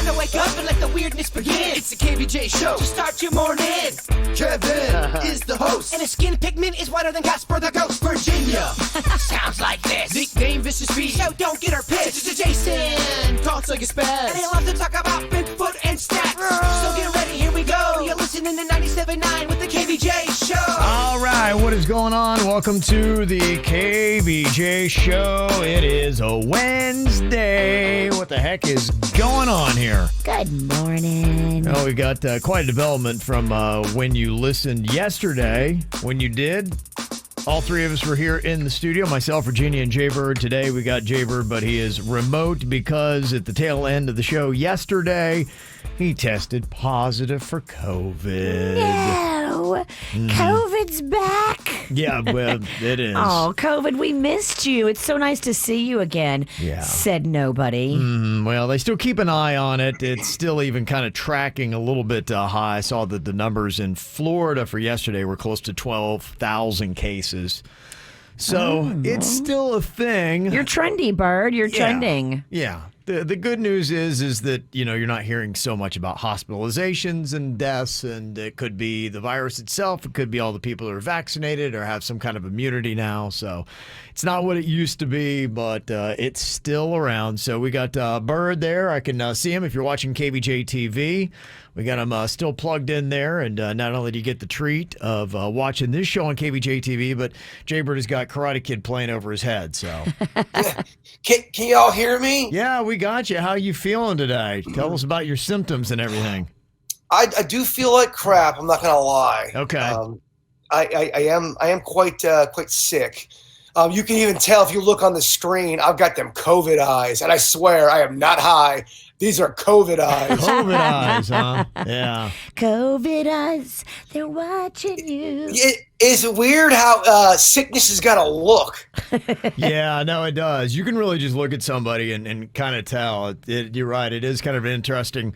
So wake up and let the weirdness begin. It's the KVJ Show to start your morning. Kevin is the host, and his skin pigment is whiter than Casper the Ghost. Virginia sounds like this. Nickname Vicious Bee, so don't get her pissed. It's Jason talks like a spaz, and he loves to talk about Bigfoot and stats. So get ready, here we go. You're listening to 97.9 with the KVJ Show. All right, what is going on? Welcome to the KVJ Show. It is a Wednesday. What the heck is going on here? Good morning. Oh, we got quite a development from when you listened yesterday. When you did, all three of us were here in the studio. Myself, Virginia, and Jaybird. Today we got Jaybird, but he is remote because at the tail end of the show yesterday, he tested positive for COVID. No, COVID's back. Yeah, well, it is. Oh, COVID, we missed you. It's so nice to see you again, said nobody. Well, they still keep an eye on it. It's still even kind of tracking a little bit high. I saw that the numbers in Florida for yesterday were close to 12,000 cases. So it's still a thing. You're trendy, Bird. You're trending. Yeah. The good news is that, you know, you're not hearing so much about hospitalizations and deaths, and it could be the virus itself. It could be all the people who are vaccinated or have some kind of immunity now. So it's not what it used to be, but it's still around. So we got Bird there. I can see him if you're watching KVJ TV. We got him still plugged in there, and not only do you get the treat of watching this show on KVJ TV, but Jaybird has got Karate Kid playing over his head. So, can y'all hear me? Yeah, we got you. How you feeling today? Tell us about your symptoms and everything. I do feel like crap. I'm not gonna lie. Okay. I am quite sick. You can even tell if you look on the screen. I've got them COVID eyes, and I swear I am not high. These are COVID eyes. COVID eyes, huh? Yeah. COVID eyes, they're watching you. It is weird how sickness has got a look. Yeah, no, it does. You can really just look at somebody and kind of tell. You're right. It is kind of an interesting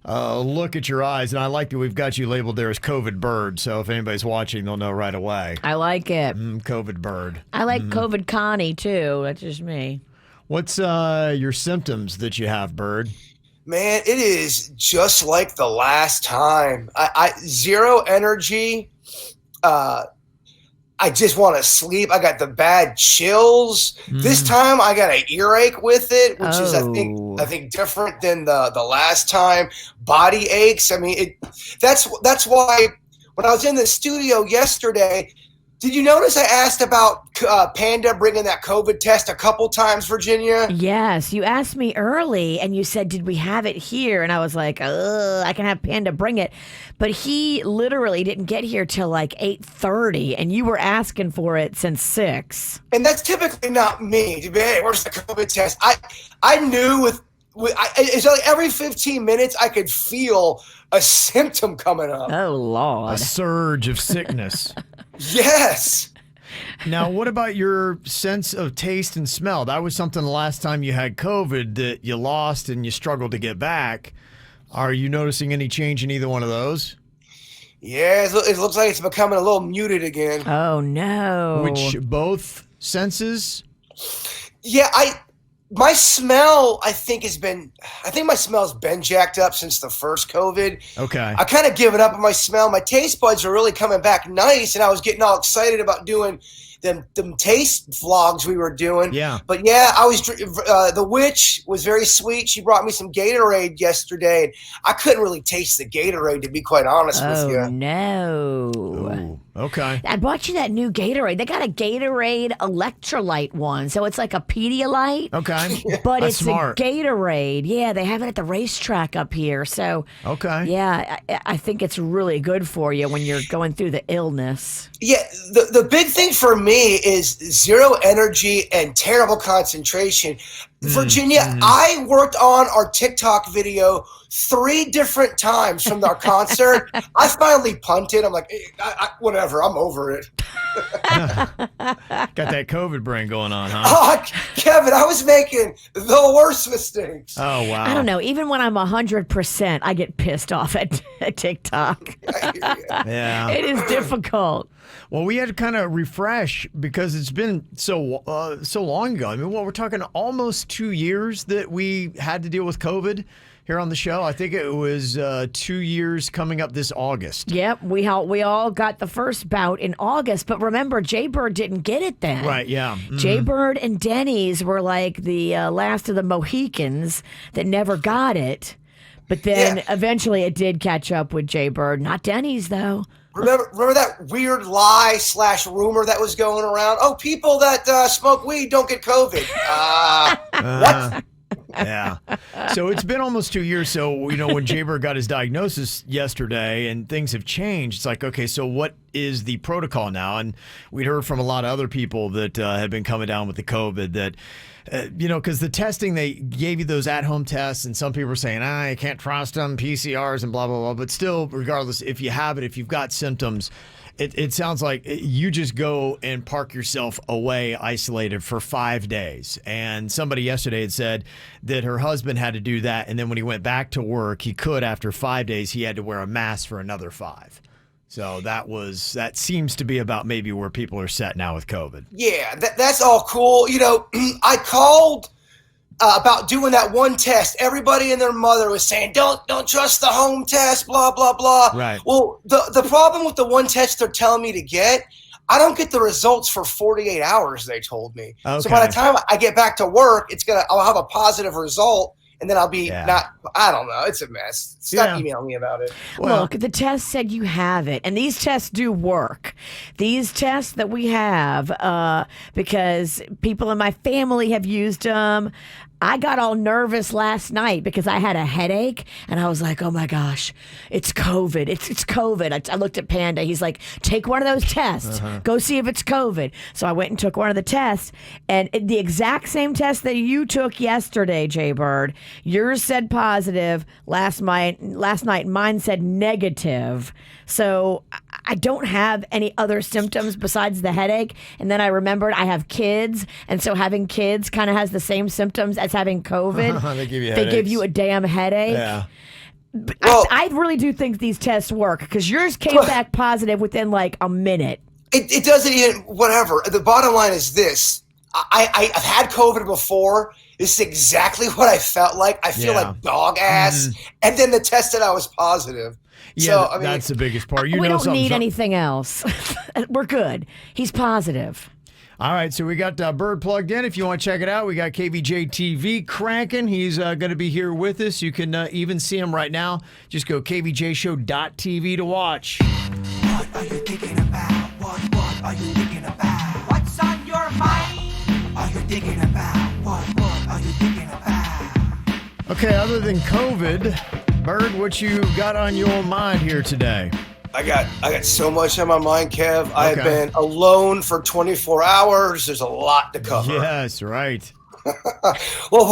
look at your eyes. And I like that we've got you labeled there as COVID Bird. So if anybody's watching, they'll know right away. I like it. COVID Bird. I like COVID Connie, too. That's just me. What's your symptoms that you have, Bird? Man, it is just like the last time. I zero energy. I just want to sleep. I got the bad chills. This time I got an earache with it, which is I think different than the last time. Body aches. I mean, that's why when I was in the studio yesterday. Did you notice I asked about Panda bringing that COVID test a couple times, Virginia? Yes, you asked me early, and you said, did we have it here? And I was like, I can have Panda bring it. But he literally didn't get here till like 8:30, and you were asking for it since 6. And that's typically not me. Hey, where's the COVID test? I knew it's like every 15 minutes I could feel a symptom coming up. Oh, Lord. A surge of sickness. Yes. Now, what about your sense of taste and smell? That was something the last time you had COVID that you lost and you struggled to get back. Are you noticing any change in either one of those? Yeah, it looks like it's becoming a little muted again. Oh, no. Which, both senses? Yeah, my smell, I think my smell's been jacked up since the first COVID. Okay. I kind of given up on my smell. My taste buds are really coming back nice, and I was getting all excited about doing them taste vlogs we were doing. Yeah. But yeah, I was the witch was very sweet. She brought me some Gatorade yesterday. And I couldn't really taste the Gatorade, to be quite honest with you. Oh, no. Ooh, okay. I bought you that new Gatorade. They got a Gatorade electrolyte one. So it's like a Pedialyte. Okay. But That's it's smart. a Gatorade. Yeah, they have it at the racetrack up here. So, okay. Yeah, I think it's really good for you when you're going through the illness. Yeah, the big thing for me is zero energy and terrible concentration. Virginia, I worked on our TikTok video 3 different times from our concert. I finally punted. I'm like, whatever, I'm over it. Got that COVID brain going on, huh? Oh, Kevin, I was making the worst mistakes. Oh, wow. I don't know. Even when I'm 100%, I get pissed off at TikTok. Yeah. It is difficult. Well, we had to kind of refresh because it's been so long ago. I mean, we're talking almost 2 years that we had to deal with COVID. here on the show. I think it was 2 years coming up this August. Yep, we all got the first bout in August, but remember, Jaybird didn't get it then. Right, yeah. Mm-hmm. Jaybird and Denny's were like the last of the Mohicans that never got it, but then eventually it did catch up with Jaybird. Not Denny's, though. Remember that weird lie / rumor that was going around? Oh, people that smoke weed don't get COVID. What? Yeah. So it's been almost 2 years. So, when Jaybird got his diagnosis yesterday and things have changed, it's like, okay, so what is the protocol now? And we'd heard from a lot of other people that had been coming down with the COVID that, because the testing, they gave you those at-home tests, and some people are saying, I can't trust them, PCRs and blah, blah, blah. But still, regardless, if you have it, if you've got symptoms, it sounds like you just go and park yourself away, isolated for 5 days. And somebody yesterday had said that her husband had to do that, and then when he went back to work, he could, after 5 days, he had to wear a mask for another 5. So that seems to be about maybe where people are set now with COVID. Yeah, that's all cool. I called about doing that one test. Everybody and their mother was saying, don't trust the home test, blah, blah, blah. Right. Well, the problem with the one test they're telling me to get, I don't get the results for 48 hours, they told me. Okay. So by the time I get back to work, I'll have a positive result, and then I'll be I don't know. It's a mess. Stop emailing me about it. Well, look, the test said you have it, and these tests do work. These tests that we have, because people in my family have used them. I got all nervous last night because I had a headache, and I was like, oh my gosh, it's COVID. It's COVID. I looked at Panda. He's like, take one of those tests. Go see if it's COVID. So I went and took one of the tests, and the exact same test that you took yesterday, Jaybird, yours said positive. Last night, mine said negative. So I don't have any other symptoms besides the headache. And then I remembered I have kids, and so having kids kind of has the same symptoms as having COVID. They give you a damn headache. Yeah. Well, I really do think these tests work because yours came back positive within like a minute. It doesn't even, whatever. The bottom line is this. I've had COVID before. This is exactly what I felt like. I feel like dog ass. And then the test said I was positive. Yeah, so, that's the biggest part. We don't need anything else. We're good. He's positive. All right, so we got Bird plugged in. If you want to check it out, we got KVJ TV cranking. He's going to be here with us. You can even see him right now. Just go kvjshow.tv to watch. What are you thinking about? What are you thinking about? What's on your mind? Are you thinking about? What are you thinking about? Okay, other than COVID, Bird, what you got on your mind here today? I got so much on my mind, Kev. I have been alone for 24 hours. There's a lot to cover. Yes, right. Well,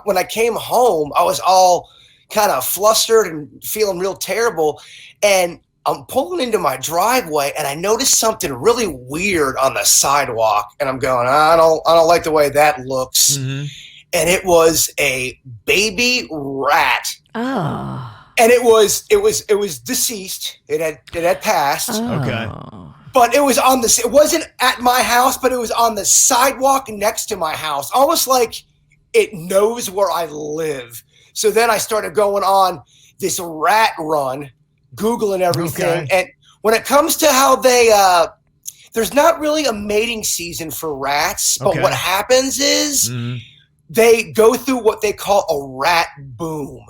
when I came home, I was all kind of flustered and feeling real terrible. And I'm pulling into my driveway, and I noticed something really weird on the sidewalk. And I'm going, I don't like the way that looks. Mm-hmm. And it was a baby rat. Oh. And it was deceased. It had passed. Oh. Okay. But it wasn't at my house, but it was on the sidewalk next to my house. Almost like it knows where I live. So then I started going on this rat run, Googling everything. Okay. And when it comes to how they there's not really a mating season for rats, but what happens is they go through what they call a rat boom.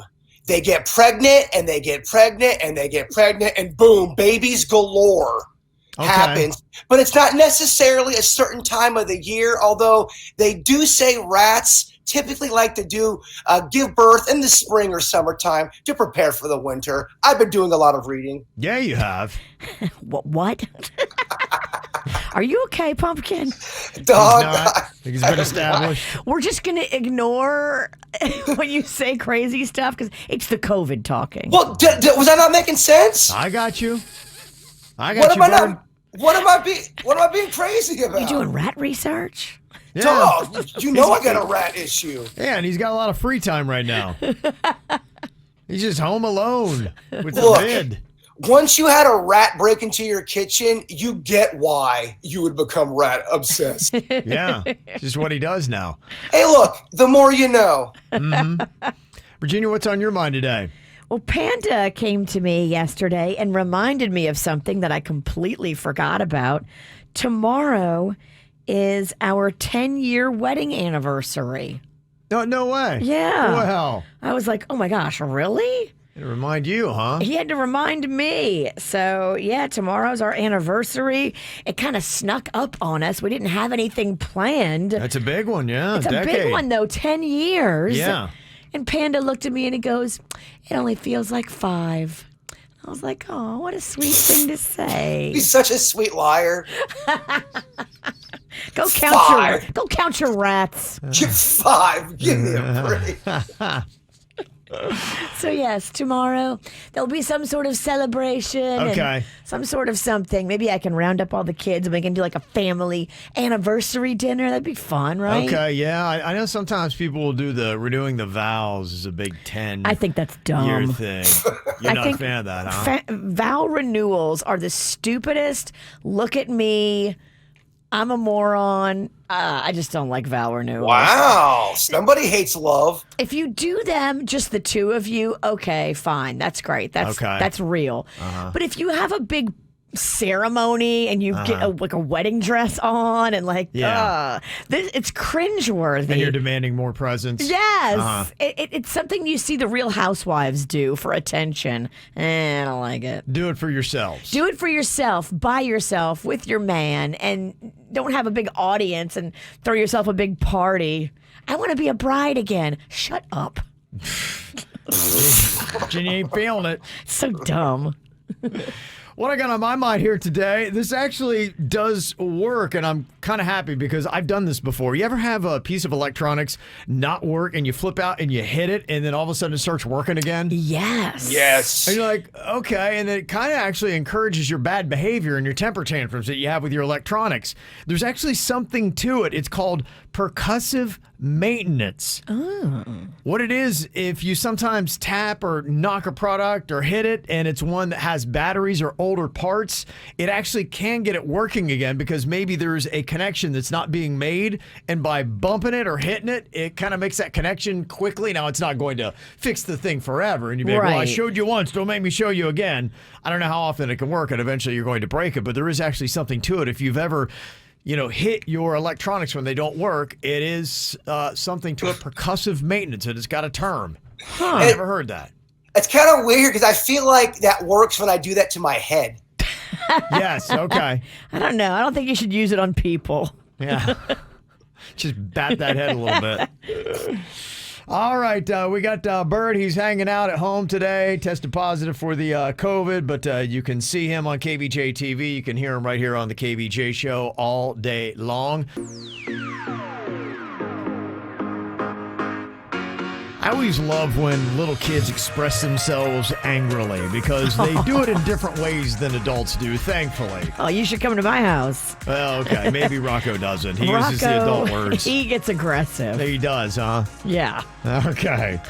They get pregnant, and they get pregnant, and they get pregnant, and boom, babies galore happens. But it's not necessarily a certain time of the year, although they do say rats typically like to give birth in the spring or summertime to prepare for the winter. I've been doing a lot of reading. Yeah, you have. What? Are you okay, Pumpkin? Dog. I think he's been established. We're just going to ignore when you say crazy stuff because it's the COVID talking. Well, was I not making sense? I got you. What am I being crazy about? You doing rat research? Yeah. Dog, you know I got a rat issue. Yeah, and he's got a lot of free time right now. He's just home alone with the Look, kid. Once you had a rat break into your kitchen, you get why you would become rat obsessed. Yeah, just what he does now. Hey, look, the more you know. Mm-hmm. Virginia, what's on your mind today? Well, Panda came to me yesterday and reminded me of something that I completely forgot about. Tomorrow is our 10-year wedding anniversary. No way. Yeah. Well, I was like, oh my gosh, really? to remind you, huh? He had to remind me. So, yeah, tomorrow's our anniversary. It kind of snuck up on us. We didn't have anything planned. That's a big one, yeah. It's a decade. big one, though, 10 years. Yeah. And Panda looked at me and he goes, it only feels like 5. I was like, oh, what a sweet thing to say. He's such a sweet liar. Go count your rats. 5. Give me a break. So yes, tomorrow there'll be some sort of celebration. Okay. And some sort of something. Maybe I can round up all the kids and we can do like a family anniversary dinner. That'd be fun, right? Okay, yeah. I know sometimes people will do the renewing the vows is a big 10 I think that's dumb. year thing. You're not a fan of that, huh? Vow renewals are the stupidest. Look at me. I'm a moron. I just don't like vow renewals. Wow. Somebody hates love. If you do them, just the two of you, okay, fine. That's great. That's real. But if you have a big ceremony and you get like a wedding dress on and like, it's cringeworthy. And you're demanding more presents. Yes. It's something you see the Real Housewives do for attention. I don't like it. Do it for yourselves. Do it for yourself, by yourself, with your man, and don't have a big audience and throw yourself a big party. I want to be a bride again. Shut up. Virginia ain't feeling it. So dumb. What I got on my mind here today, this actually does work, and I'm kind of happy because I've done this before. You ever have a piece of electronics not work, and you flip out and you hit it, and then all of a sudden it starts working again? Yes. Yes. And you're like, okay, and it kind of actually encourages your bad behavior and your temper tantrums that you have with your electronics. There's actually something to it. It's called percussive maintenance. Oh. What it is, if you sometimes tap or knock a product or hit it and it's one that has batteries or older parts, it actually can get it working again because maybe there's a connection that's not being made, and by bumping it or hitting it, it kind of makes that connection quickly. Now, it's not going to fix the thing forever, and you'd be like, well, I showed you once, don't make me show you again. I don't know how often it can work, and eventually you're going to break it, but there is actually something to it. If you've ever hit your electronics when they don't work, it is something to it, percussive maintenance, and it's got a term. I never heard that. It's kind of weird because I feel like that works when I do that to my head. Yes, okay. I don't know. I don't think you should use it on people. Yeah. Just bat that head a little bit. All right, we got Bird. He's hanging out at home today, tested positive for the COVID, but you can see him on KVJ TV. You can hear him right here on the KVJ Show all day long. I always love when little kids express themselves angrily because they do it in different ways than adults do, thankfully. Oh, you should come to my house. Well, okay. Maybe Rocco doesn't. He uses the adult words. He gets aggressive. He does, huh? Yeah. Okay.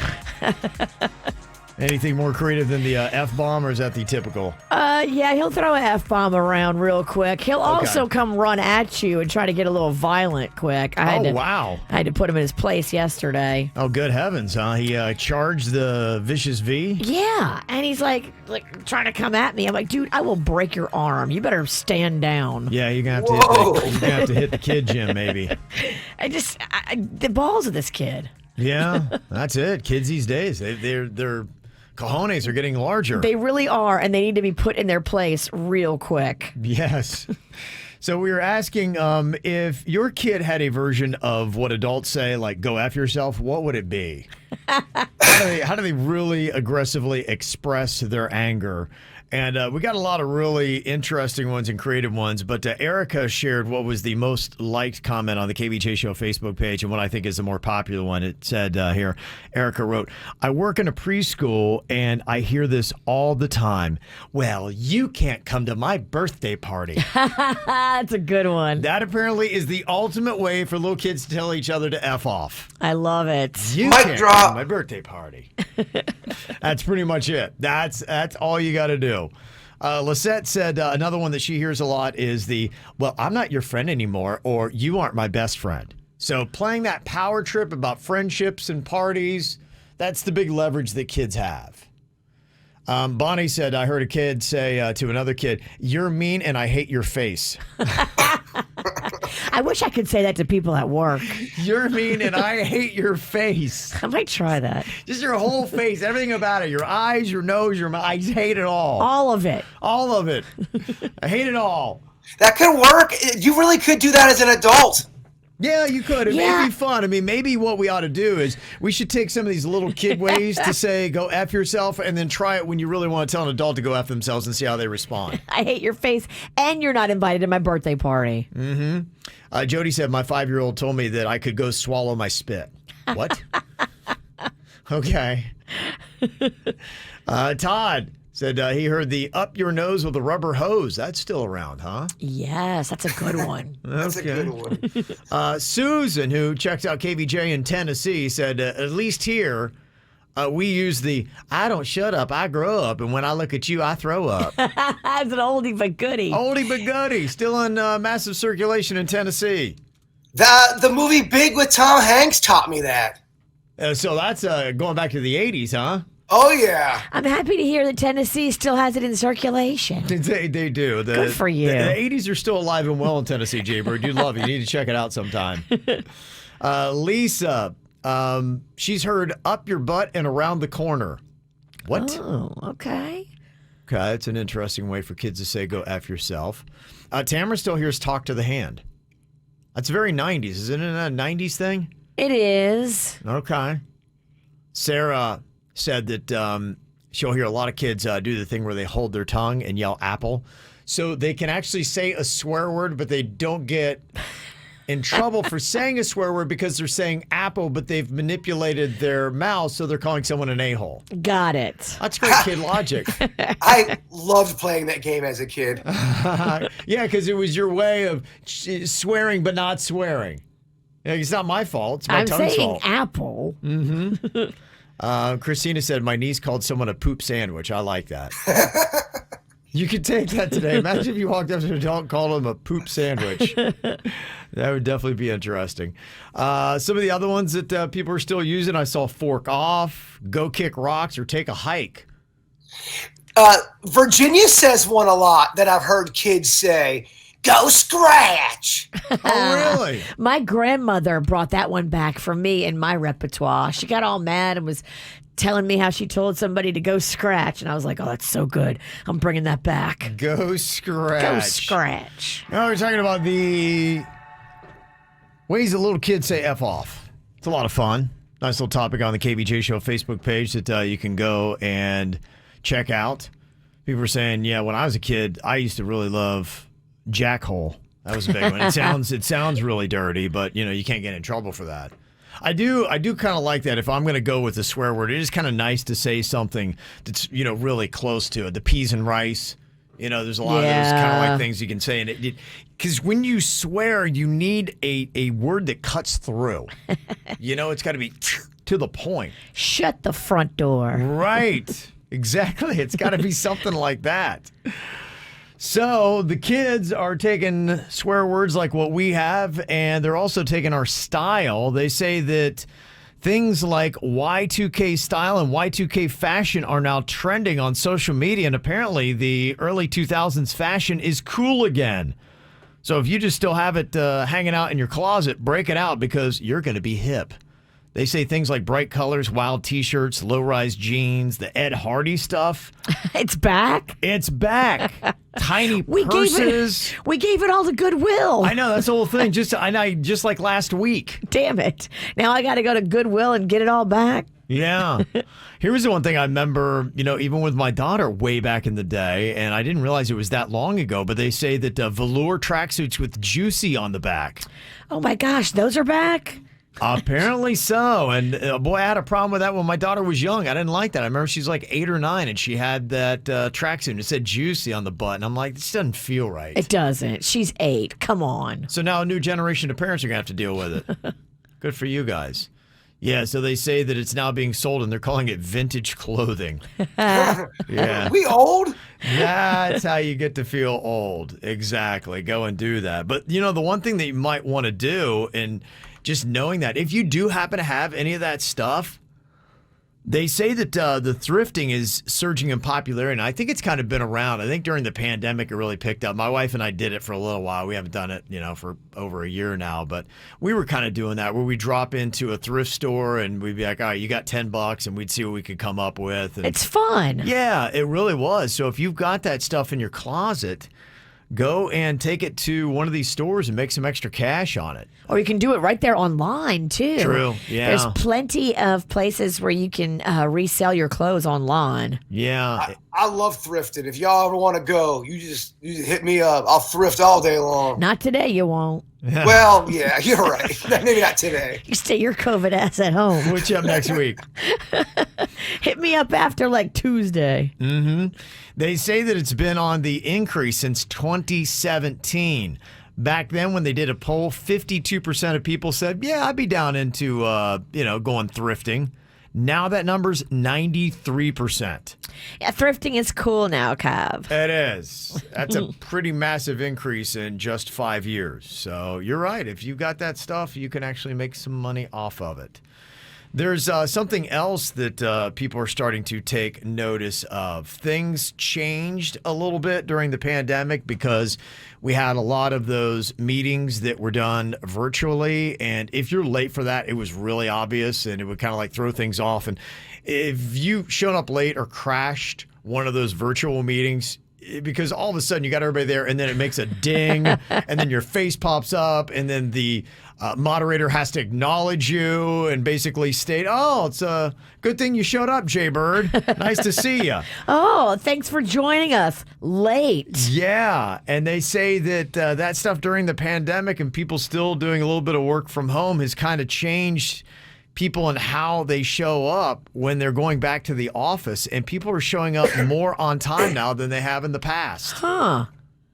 Anything more creative than the F-bomb, or is that the typical? Yeah, he'll throw an F-bomb around real quick. He'll also come run at you and try to get a little violent quick. Wow. I had to put him in his place yesterday. Oh, good heavens, huh? He charged the vicious V? Yeah, and he's like trying to come at me. I'm like, dude, I will break your arm. You better stand down. Yeah, you're going to have to hit the kid, Jim, maybe. The balls of this kid. Yeah, that's it. Kids these days, they're cojones are getting larger. They really are, and they need to be put in their place real quick. Yes. So we were asking if your kid had a version of what adults say, like go F yourself, what would it be? How do they really aggressively express their anger? And we got a lot of really interesting ones and creative ones, but Erica shared what was the most liked comment on the KVJ Show Facebook page, and what I think is the more popular one. It said here, Erica wrote, I work in a preschool, and I hear this all the time. Well, you can't come to my birthday party. That's a good one. That apparently is the ultimate way for little kids to tell each other to F off. I love it. You Mic can't drop. come to my birthday party. That's pretty much it. That's all you got to do. Lisette said another one that she hears a lot is well, I'm not your friend anymore, or you aren't my best friend. So playing that power trip about friendships and parties, That's the big leverage that kids have. Bonnie said, I heard a kid say to another kid, "You're mean and I hate your face." I wish I could say that to people at work. You're mean and I hate your face. I might try that. Just your whole face, everything about it. Your eyes, your nose, your mouth. I hate it all. All of it. All of it. I hate it all. That could work. You really could do that as an adult. Yeah, you could. It may be fun. I mean, maybe what we ought to do is we should take some of these little kid ways to say, go F yourself, and then try it when you really want to tell an adult to go F themselves and see how they respond. I hate your face, and you're not invited to my birthday party. Mm-hmm. Jody said, my 5-year-old told me that I could go swallow my spit. What? Okay. Todd said he heard the up your nose with a rubber hose. That's still around, huh? Yes, that's a good one. That's a good one. Susan, who checks out KVJ in Tennessee, said, at least here, we use the I don't shut up, I grow up, and when I look at you, I throw up. That's an oldie but goodie. Oldie but goodie. Still in massive circulation in Tennessee. The movie Big with Tom Hanks taught me that. So that's going back to the 80s, huh? Oh, yeah. I'm happy to hear that Tennessee still has it in circulation. They do. Good for you. The 80s are still alive and well in Tennessee, Jaybird. You'd love it. You need to check it out sometime. Lisa, she's heard up your butt and around the corner. What? Oh, okay. Okay, that's an interesting way for kids to say go F yourself. Tamara still hears talk to the hand. That's very 90s. Isn't it a 90s thing? It is. Okay. Sarah said that she'll hear a lot of kids do the thing where they hold their tongue and yell apple. So they can actually say a swear word, but they don't get in trouble for saying a swear word because they're saying apple, but they've manipulated their mouth, so they're calling someone an a-hole. Got it. That's great kid logic. I loved playing that game as a kid. Yeah, because it was your way of swearing but not swearing. It's not my fault. It's my tongue's fault. I'm saying apple. Mm-hmm. Christina said, my niece called someone a poop sandwich. I like that. You could take that today. Imagine if you walked up to an adult and called them a poop sandwich. That would definitely be interesting. Some of the other ones that people are still using, I saw fork off, go kick rocks, or take a hike. Virginia says one a lot that I've heard kids say. Go scratch. Oh, really? My grandmother brought that one back for me in my repertoire. She got all mad and was telling me how she told somebody to go scratch. And I was like, oh, that's so good. I'm bringing that back. Go scratch. Go scratch. Now we're talking about the ways that little kids say F off. It's a lot of fun. Nice little topic on the KVJ Show Facebook page that you can go and check out. People were saying, yeah, when I was a kid, I used to really love jackhole. That was a big one. It sounds really dirty, but you can't get in trouble for that. I do kind of like that. If I'm going to go with a swear word, it is kind of nice to say something that's really close to it. The peas and rice. There's a lot of those kind of like things you can say, and because when you swear, you need a word that cuts through. It's got to be to the point. Shut the front door. Right. Exactly. It's got to be something like that. So the kids are taking swear words like what we have, and they're also taking our style. They say that things like Y2K style and Y2K fashion are now trending on social media, and apparently the early 2000s fashion is cool again. So if you just still have it hanging out in your closet, break it out because you're going to be hip. They say things like bright colors, wild T-shirts, low-rise jeans, the Ed Hardy stuff. It's back. It's back. Tiny purses. We gave it all to Goodwill. I know, that's the whole thing. Just like last week. Damn it. Now I got to go to Goodwill and get it all back. Yeah. Here was the one thing I remember, even with my daughter way back in the day, and I didn't realize it was that long ago, but they say that velour tracksuits with Juicy on the back. Oh my gosh, those are back? Apparently so. And boy, I had a problem with that when my daughter was young. I didn't like that. I remember she's like 8 or 9 and she had that tracksuit and it said Juicy on the butt. And I'm like, this doesn't feel right. It doesn't. She's 8. Come on. So now a new generation of parents are going to have to deal with it. Good for you guys. Yeah, so they say that it's now being sold and they're calling it vintage clothing. Yeah. We old? That's how you get to feel old. Exactly. Go and do that. But, the one thing that you might want to do, and just knowing that if you do happen to have any of that stuff, They say that the thrifting is surging in popularity, and I think it's kind of been around. I think during the pandemic it really picked up. My wife and I did it for a little while. We haven't done it, for over a year now, but we were kind of doing that where we drop into a thrift store and we'd be like, all right, you got $10, and we'd see what we could come up with. And It's fun. yeah, it really was. So if you've got that stuff in your closet, go and take it to one of these stores and make some extra cash on it. Or you can do it right there online, too. True, yeah. There's plenty of places where you can resell your clothes online. Yeah. I love thrifting. If y'all ever want to go, you just hit me up. I'll thrift all day long. Not today, you won't. Well, yeah, you're right. Maybe not today. You stay your COVID ass at home. What's up next week? Hit me up after like Tuesday. They say that it's been on the increase since 2017. Back then, when they did a poll, 52% of people said, yeah, I'd be down into, going thrifting. Now that number's 93%. Yeah, thrifting is cool now, Cav. It is. That's a pretty massive increase in just 5 years. So you're right. If you've got that stuff, you can actually make some money off of it. There's something else that people are starting to take notice of. Things changed a little bit during the pandemic because we had a lot of those meetings that were done virtually. And if you're late for that, it was really obvious and it would kind of like throw things off. And if you showed up late or crashed one of those virtual meetings, because all of a sudden you got everybody there and then it makes a ding and then your face pops up and then the moderator has to acknowledge you and basically state, oh, it's a good thing you showed up, Jaybird. Nice to see you. Oh, thanks for joining us late. Yeah. And they say that that stuff during the pandemic and people still doing a little bit of work from home has kind of changed people and how they show up when they're going back to the office. And people are showing up more on time now than they have in the past. Huh.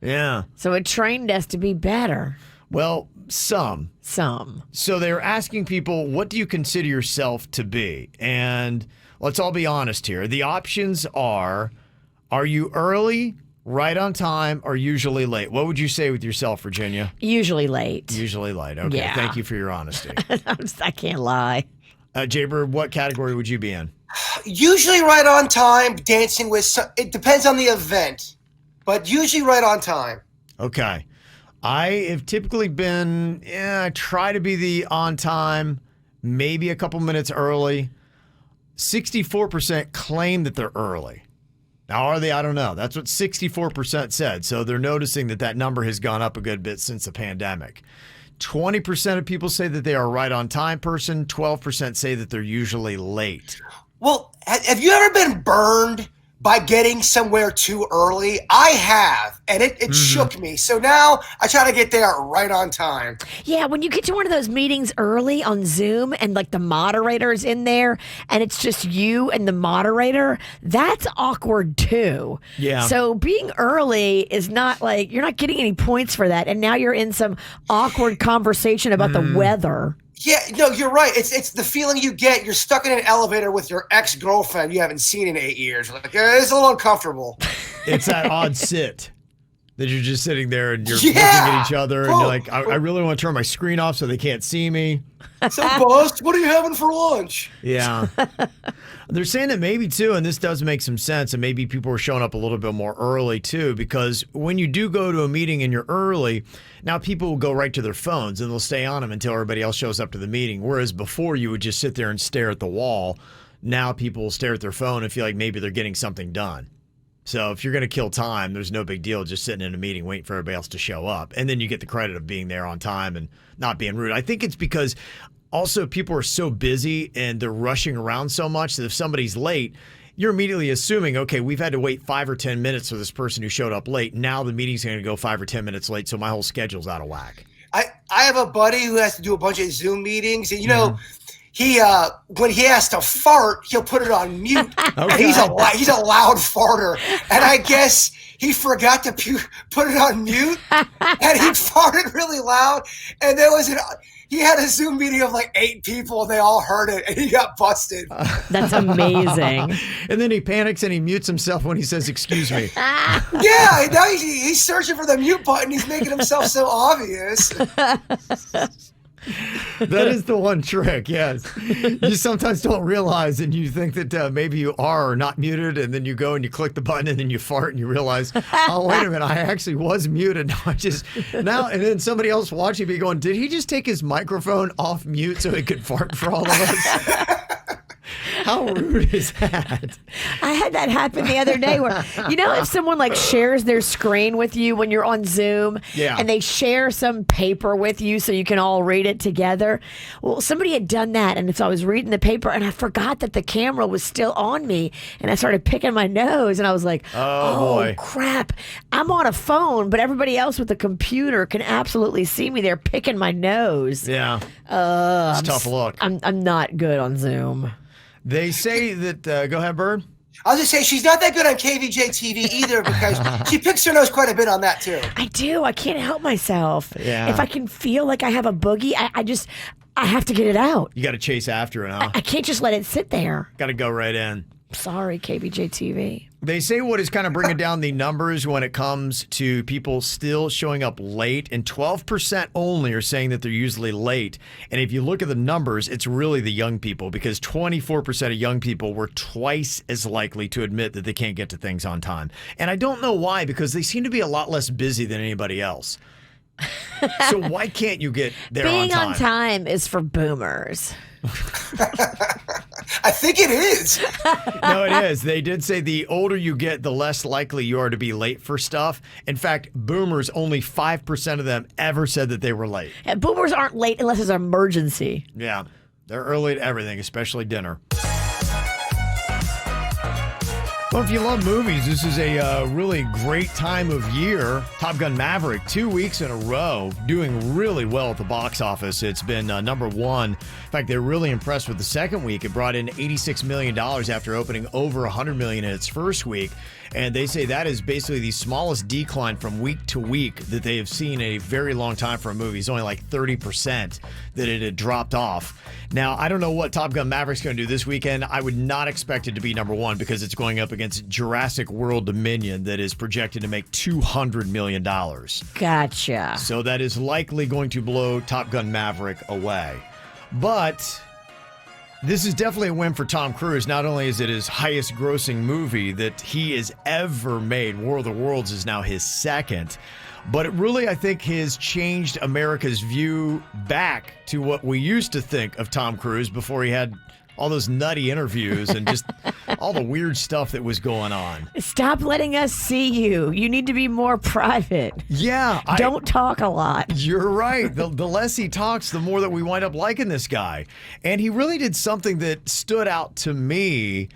Yeah. So it trained us to be better. Well, some. So they're asking people, what do you consider yourself to be? And let's all be honest here. The options are you early, right on time, or usually late? What would you say with yourself, Virginia? Usually late. Usually late. Okay, Yeah. Thank you for your honesty. I can't lie. Jaybird, what category would you be in? Usually right on time, dancing with it depends on the event, but usually right on time. Okay. I have typically been, I try to be the on time, maybe a couple minutes early. 64% claim that they're early. Now, are they? I don't know. That's what 64% said. So they're noticing that number has gone up a good bit since the pandemic. 20% of people say that they are a right on time person. 12% say that they're usually late. Well, have you ever been burned by getting somewhere too early? I have, and it shook me. So now I try to get there right on time. Yeah, when you get to one of those meetings early on Zoom and like the moderator's in there and it's just you and the moderator, that's awkward too. Yeah. So being early is not like, you're not getting any points for that. And now you're in some awkward conversation about the weather. Yeah, no, you're right. It's the feeling you get. You're stuck in an elevator with your ex-girlfriend you haven't seen in 8 years. Like, it's a little uncomfortable. It's that odd sit that you're just sitting there and you're looking at each other and you're like, I really want to turn my screen off so they can't see me. So, boss, what are you having for lunch? Yeah. They're saying that maybe, too, and this does make some sense, and maybe people are showing up a little bit more early, too, because when you do go to a meeting and you're early, now people will go right to their phones and they'll stay on them until everybody else shows up to the meeting, whereas before you would just sit there and stare at the wall. Now people will stare at their phone and feel like maybe they're getting something done. So if you're going to kill time, there's no big deal just sitting in a meeting waiting for everybody else to show up. And then you get the credit of being there on time and not being rude. I think it's because also people are so busy and they're rushing around so much that if somebody's late, you're immediately assuming, okay, we've had to wait 5 or 10 minutes for this person who showed up late. Now the meeting's going to go 5 or 10 minutes late, so my whole schedule's out of whack. I have a buddy who has to do a bunch of Zoom meetings, and he when he has to fart, he'll put it on mute. Okay. He's a loud farter, and I guess he forgot to put it on mute, and he farted really loud. And he had a Zoom meeting of like 8 people, and they all heard it, and he got busted. That's amazing. And then he panics and he mutes himself when he says, "Excuse me." Yeah, now he's searching for the mute button. He's making himself so obvious. That is the one trick, yes. You sometimes don't realize, and you think that maybe you are or not muted, and then you go and you click the button, and then you fart, and you realize, oh, wait a minute, I actually was muted. Now, and then somebody else watching me going, did he just take his microphone off mute so he could fart for all of us? How rude is that? I had that happen the other day where, if someone like shares their screen with you when you're on Zoom and they share some paper with you so you can all read it together. Well, somebody had done that, and so I was reading the paper and I forgot that the camera was still on me, and I started picking my nose, and I was like, oh boy, crap. I'm on a phone, but everybody else with the computer can absolutely see me. They're picking my nose. Yeah. It's a tough look. I'm not good on Zoom. They say that, go ahead, Bird. I'll just say she's not that good on KVJ TV either, because she picks her nose quite a bit on that too. I do. I can't help myself. Yeah. If I can feel like I have a boogie, I have to get it out. You got to chase after it, huh? I can't just let it sit there. Got to go right in. Sorry, KVJ TV. They say what is kind of bringing down the numbers when it comes to people still showing up late, and 12% only are saying that they're usually late. And if you look at the numbers, it's really the young people, because 24% of young people were twice as likely to admit that they can't get to things on time. And I don't know why, because they seem to be a lot less busy than anybody else. So why can't you get there on time? Being on time is for boomers. I think it is. No, it is. They did say the older you get, the less likely you are to be late for stuff. In fact, boomers, only 5% of them ever said that they were late. And boomers aren't late unless it's an emergency. Yeah, they're early to everything, especially dinner. Well, if you love movies, this is a really great time of year. Top Gun Maverick, 2 weeks in a row, doing really well at the box office. It's been number one. In fact, they're really impressed with the second week. It brought in $86 million after opening over $100 million in its first week. And they say that is basically the smallest decline from week to week that they have seen in a very long time for a movie. It's only like 30% that it had dropped off. Now, I don't know what Top Gun Maverick's going to do this weekend. I would not expect it to be number one, because it's going up against Jurassic World Dominion that is projected to make $200 million. Gotcha. So that is likely going to blow Top Gun Maverick away. But this is definitely a win for Tom Cruise. Not only is it his highest grossing movie that he has ever made, War of the Worlds is now his second, but it really, I think, has changed America's view back to what we used to think of Tom Cruise before he had all those nutty interviews and just all the weird stuff that was going on. Stop letting us see you. You need to be more private. Yeah. Don't talk a lot. You're right. The less he talks, the more that we wind up liking this guy. And he really did something that stood out to me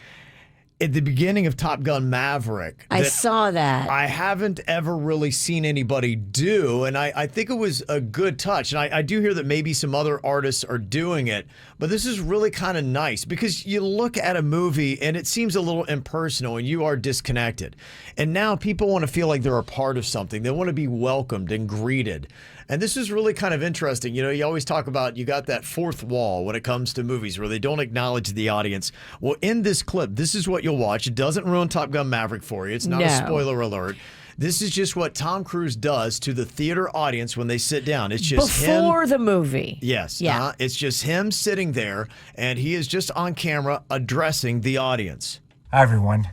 at the beginning of Top Gun Maverick. I saw that. I haven't ever really seen anybody do, and I think it was a good touch. And I do hear that maybe some other artists are doing it, but this is really kind of nice, because you look at a movie and it seems a little impersonal and you are disconnected. And now people want to feel like they're a part of something. They want to be welcomed and greeted. And this is really kind of interesting. You know, you always talk about you got that fourth wall when it comes to movies where they don't acknowledge the audience. Well, in this clip, this is what you'll watch. It doesn't ruin Top Gun Maverick for you. It's not a spoiler alert. This is just what Tom Cruise does to the theater audience when they sit down. It's just before the movie. Yes. Yeah. It's just him sitting there, and he is just on camera addressing the audience. Hi, everyone.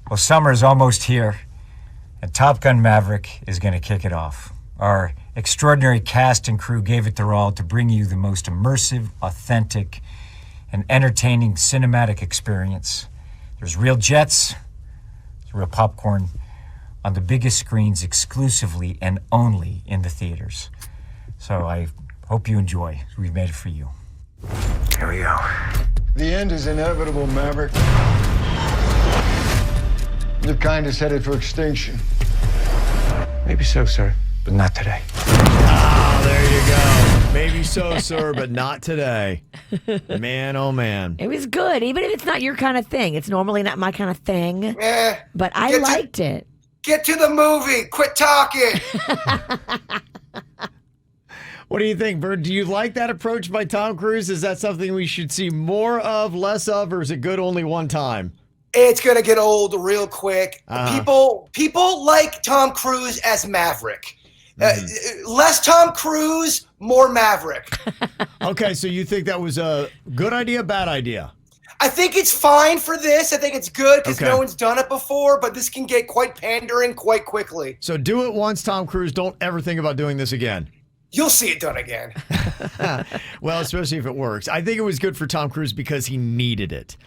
Well, summer is almost here, and Top Gun Maverick is going to kick it off. Our extraordinary cast and crew gave it their all to bring you the most immersive, authentic, and entertaining cinematic experience. There's real jets, there's real popcorn on the biggest screens exclusively and only in the theaters. So I hope you enjoy. We've made it for you. Here we go. The end is inevitable, Maverick. Your kind is headed for extinction. Maybe so, sir, but not today. Ah, there you go. Maybe so, sir, but not today. Man, oh man. It was good, even if it's not your kind of thing. It's normally not my kind of thing, but I Get liked it. Get to the movie. Quit talking. What do you think, Bird? Do you like that approach by Tom Cruise? Is that something we should see more of, less of, or is it good only one time? It's gonna get old real quick. People like Tom Cruise as Maverick. Less Tom Cruise, more Maverick. Okay, so you think that was a good idea, bad idea? I think it's fine for this. I think it's good because Okay. no one's done it before, but this can get quite pandering quite quickly. So do it once, Tom Cruise. Don't ever think about doing this again. You'll see it done again. Well, especially if it works. I think it was good for Tom Cruise because he needed it.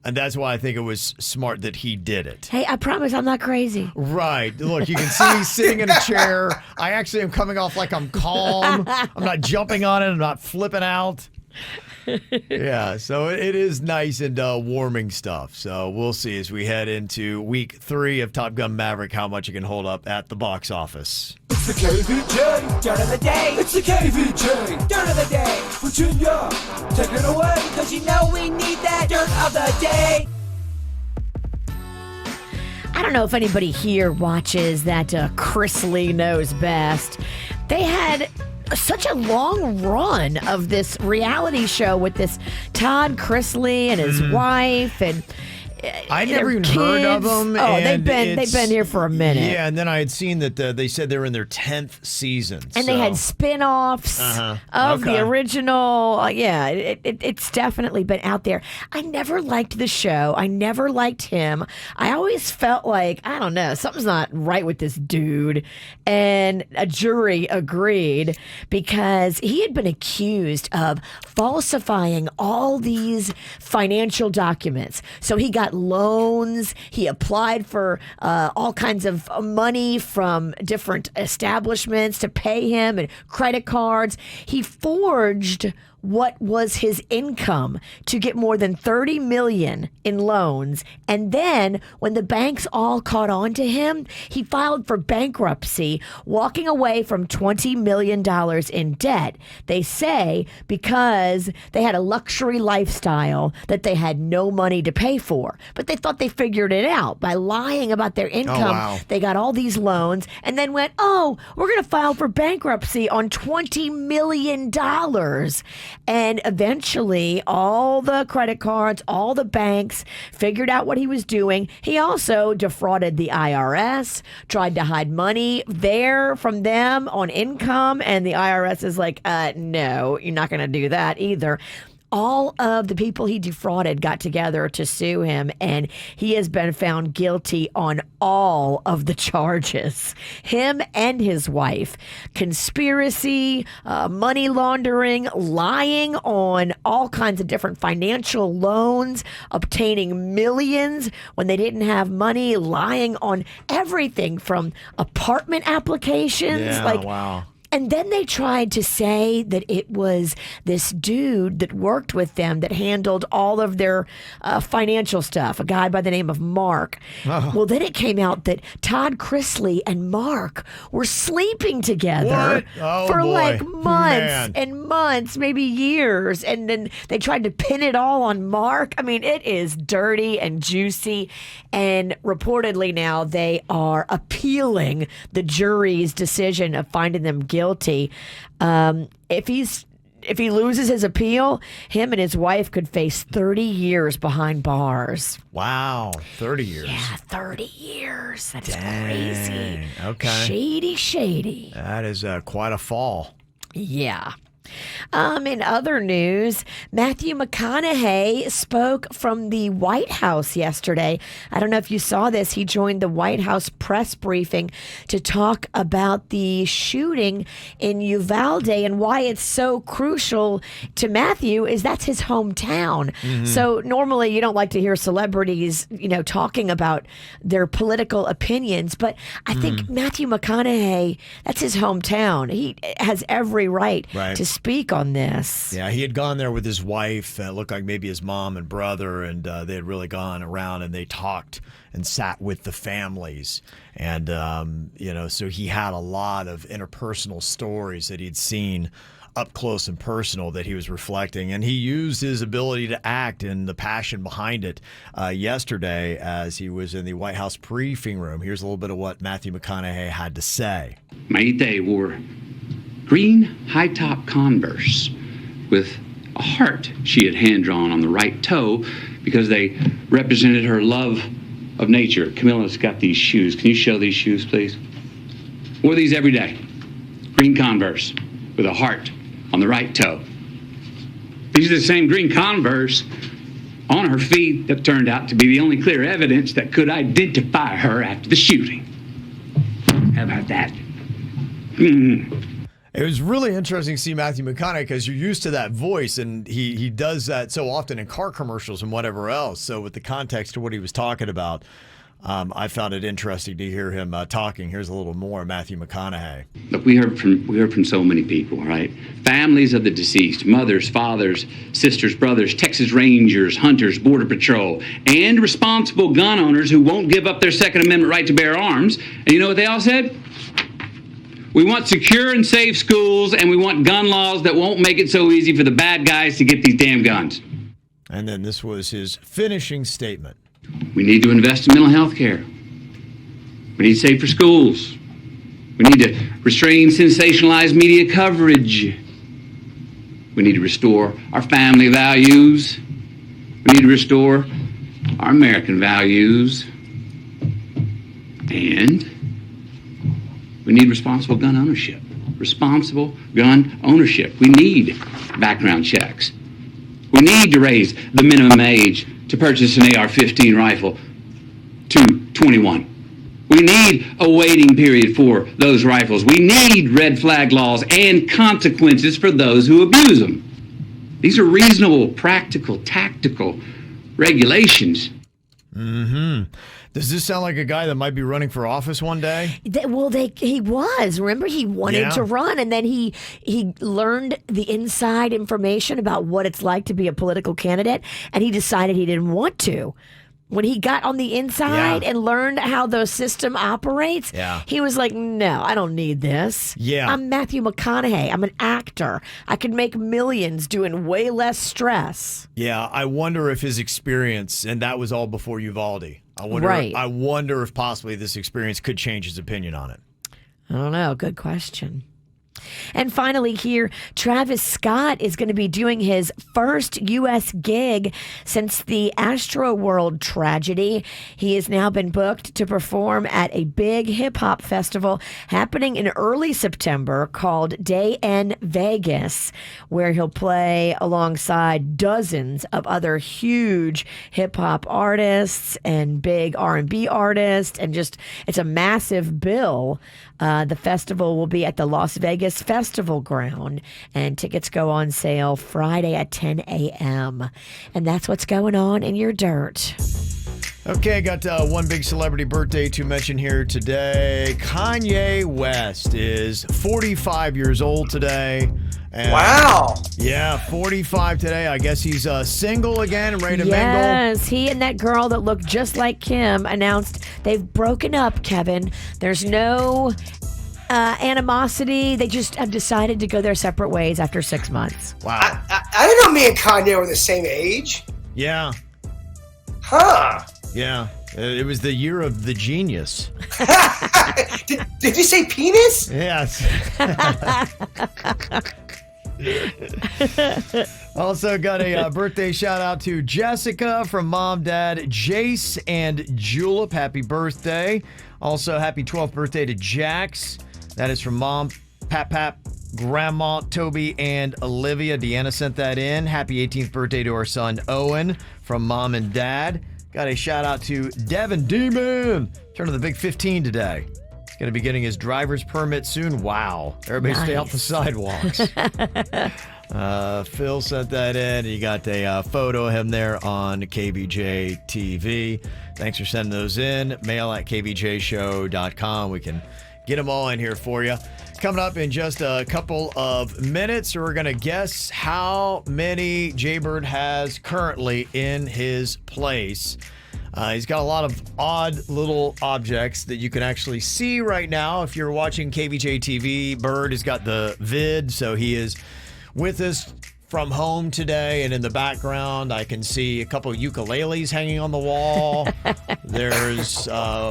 And that's why I think it was smart that he did it. Hey, I promise I'm not crazy. Right. Look, you can see me sitting in a chair. I actually am coming off like I'm calm. I'm not jumping on it. I'm not flipping out. Yeah, so it is nice and warming stuff. So we'll see as we head into week 3 of Top Gun Maverick how much it can hold up at the box office. It's the KVJ Dirt of the Day. It's the KVJ Dirt of the Day. Virginia, take it away, cause you know we need that Dirt of the Day. I don't know if anybody here watches that Chrisley Knows Best. They had such a long run of this reality show with this Todd Chrisley and his wife and I their never even heard of kids. them. Oh, and they've been here for a minute. Yeah, and then I had seen that they said they're in their 10th season. And they had spin-offs of the original. It's definitely been out there. I never liked the show. I never liked him. I always felt like, I don't know, something's not right with this dude. And a jury agreed because he had been accused of falsifying all these financial documents. So he got loans. He applied for all kinds of money from different establishments to pay him and credit cards. He forged what was his income to get more than $30 million in loans. And then when the banks all caught on to him, he filed for bankruptcy, walking away from $20 million in debt. They say because they had a luxury lifestyle that they had no money to pay for. But they thought they figured it out by lying about their income. wow. They got all these loans and then went, oh, we're going to file for bankruptcy on $20 million. And eventually, all the credit cards, all the banks figured out what he was doing. He also defrauded the IRS, tried to hide money there from them on income. And the IRS is like, no, you're not going to do that either. All of the people he defrauded got together to sue him, and he has been found guilty on all of the charges. Him and his wife. Conspiracy, money laundering, lying on all kinds of different financial loans, obtaining millions when they didn't have money, lying on everything from apartment applications. Yeah, wow. And then they tried to say that it was this dude that worked with them that handled all of their financial stuff, a guy by the name of Mark. Oh. Well, then it came out that Todd Chrisley and Mark were sleeping together What? Oh, for boy. like months Man. and months, maybe years. And then they tried to pin it all on Mark. I mean, it is dirty and juicy. And reportedly now they are appealing the jury's decision of finding them guilty. If he loses his appeal, him and his wife could face 30 years behind bars. Wow, 30 years. Yeah, 30 years. That is Dang. crazy. Okay. Shady. That is quite a fall. Yeah. In other news, Matthew McConaughey spoke from the White House yesterday. I don't know if you saw this. He joined the White House press briefing to talk about the shooting in Uvalde and why it's so crucial to Matthew is that's his hometown. So normally you don't like to hear celebrities, talking about their political opinions, but I think Matthew McConaughey, that's his hometown. He has every right to speak on this. Yeah, he had gone there with his wife. It looked like maybe his mom and brother, and they had really gone around and they talked and sat with the families. And, so he had a lot of interpersonal stories that he'd seen up close and personal that he was reflecting. And he used his ability to act and the passion behind it yesterday as he was in the White House briefing room. Here's a little bit of what Matthew McConaughey had to say. Maite wore green high-top Converse with a heart she had hand-drawn on the right toe because they represented her love of nature. Camilla's got these shoes. Can you show these shoes, please? Wore these every day. green Converse with a heart on the right toe. These are the same green Converse on her feet that turned out to be the only clear evidence that could identify her after the shooting. How about that? It was really interesting to see Matthew McConaughey because you're used to that voice, and he does that so often in car commercials and whatever else. So with the context of what he was talking about, I found it interesting to hear him talking. Here's a little more Matthew McConaughey. Look, we heard from so many people, right? Families of the deceased, mothers, fathers, sisters, brothers, Texas Rangers, hunters, Border Patrol, and responsible gun owners who won't give up their Second Amendment right to bear arms. And you know what they all said? We want secure and safe schools, and we want gun laws that won't make it so easy for the bad guys to get these damn guns. And then this was his finishing statement. We need to invest in mental health care. We need safer schools. We need to restrain sensationalized media coverage. We need to restore our family values. We need to restore our American values. And we need responsible gun ownership. Responsible gun ownership. We need background checks. We need to raise the minimum age to purchase an AR-15 rifle to 21. We need a waiting period for those rifles. We need red flag laws and consequences for those who abuse them. These are reasonable, practical, tactical regulations. Does this sound like a guy that might be running for office one day? He was. Remember, he wanted Yeah. to run, and then he learned the inside information about what it's like to be a political candidate, and he decided he didn't want to. When he got on the inside and learned how the system operates, he was like, no, I don't need this. Yeah. I'm Matthew McConaughey. I'm an actor. I could make millions doing way less stress. Yeah, I wonder if his experience, and that was all before Uvalde. I wonder if possibly this experience could change his opinion on it. I don't know. Good question. And finally here, Travis Scott is going to be doing his first U.S. gig since the Astroworld tragedy. He has now been booked to perform at a big hip-hop festival happening in early September called Day N Vegas, where he'll play alongside dozens of other huge hip-hop artists and big R&B artists, and just it's a massive bill. The festival will be at the Las Vegas Festival Ground, and tickets go on sale Friday at 10 a.m. And that's what's going on in your dirt. Okay, got one big celebrity birthday to mention here today. Kanye West is 45 years old today. And Wow. Yeah, 45 today. I guess he's single again and ready to mingle. Yes, he and that girl that looked just like Kim announced they've broken up, Kevin. There's no animosity. They just have decided to go their separate ways after 6 months. Wow. I didn't know me and Kanye were the same age. Yeah. Huh. Yeah. It was the year of the genius. Did you say penis? Yes. Also got a birthday shout out to Jessica from Mom, Dad, Jace, and Julep. Happy birthday. Also, happy 12th birthday to Jax. That is from Mom, Pap, Grandma, Toby, and Olivia. Deanna sent that in. Happy 18th birthday to our son, Owen, from Mom and Dad. Got a shout out to Devin Demon. Turning the big 15 today. He's going to be getting his driver's permit soon. Wow. Everybody stay off the sidewalks. Phil sent that in. You got a photo of him there on KVJ TV. Thanks for sending those in. Mail at kvjshow.com. We can get them all in here for you. Coming up in just a couple of minutes, we're going to guess how many Jaybird has currently in his place. He's got a lot of odd little objects that you can actually see right now. If you're watching KVJ TV, Bird has got the vid, so he is with us from home today. And in the background, I can see a couple of ukuleles hanging on the wall. There's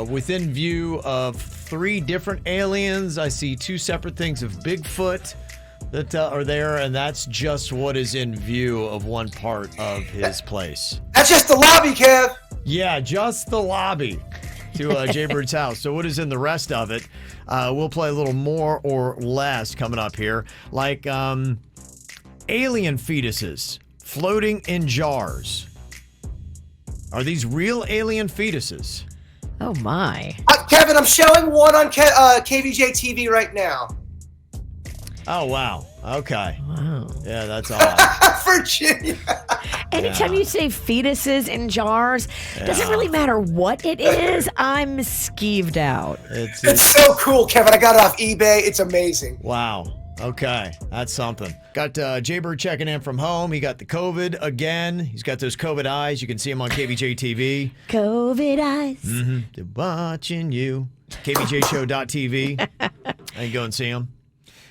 within view of 3 different aliens. I see 2 separate things of Bigfoot that are there, and that's just what is in view of one part of his place. That's just the lobby, Kev. Yeah, just the lobby. to Jaybird's house. So what is in the rest of it? We'll play a little more or less coming up here. Like alien fetuses floating in jars. Are these real alien fetuses? Oh, my. Kevin, I'm showing one on KVJ TV right now. Oh, wow. Okay. Wow. Yeah, that's odd. Virginia. Anytime you say fetuses in jars, doesn't really matter what it is. I'm skeeved out. It's so cool, Kevin. I got it off eBay. It's amazing. Wow. Okay, that's something. Got Jaybird checking in from home. He got the COVID again. He's got those COVID eyes. You can see him on KVJ TV. COVID eyes. Mm-hmm. Watching you. KVJShow.tv. And go and see him.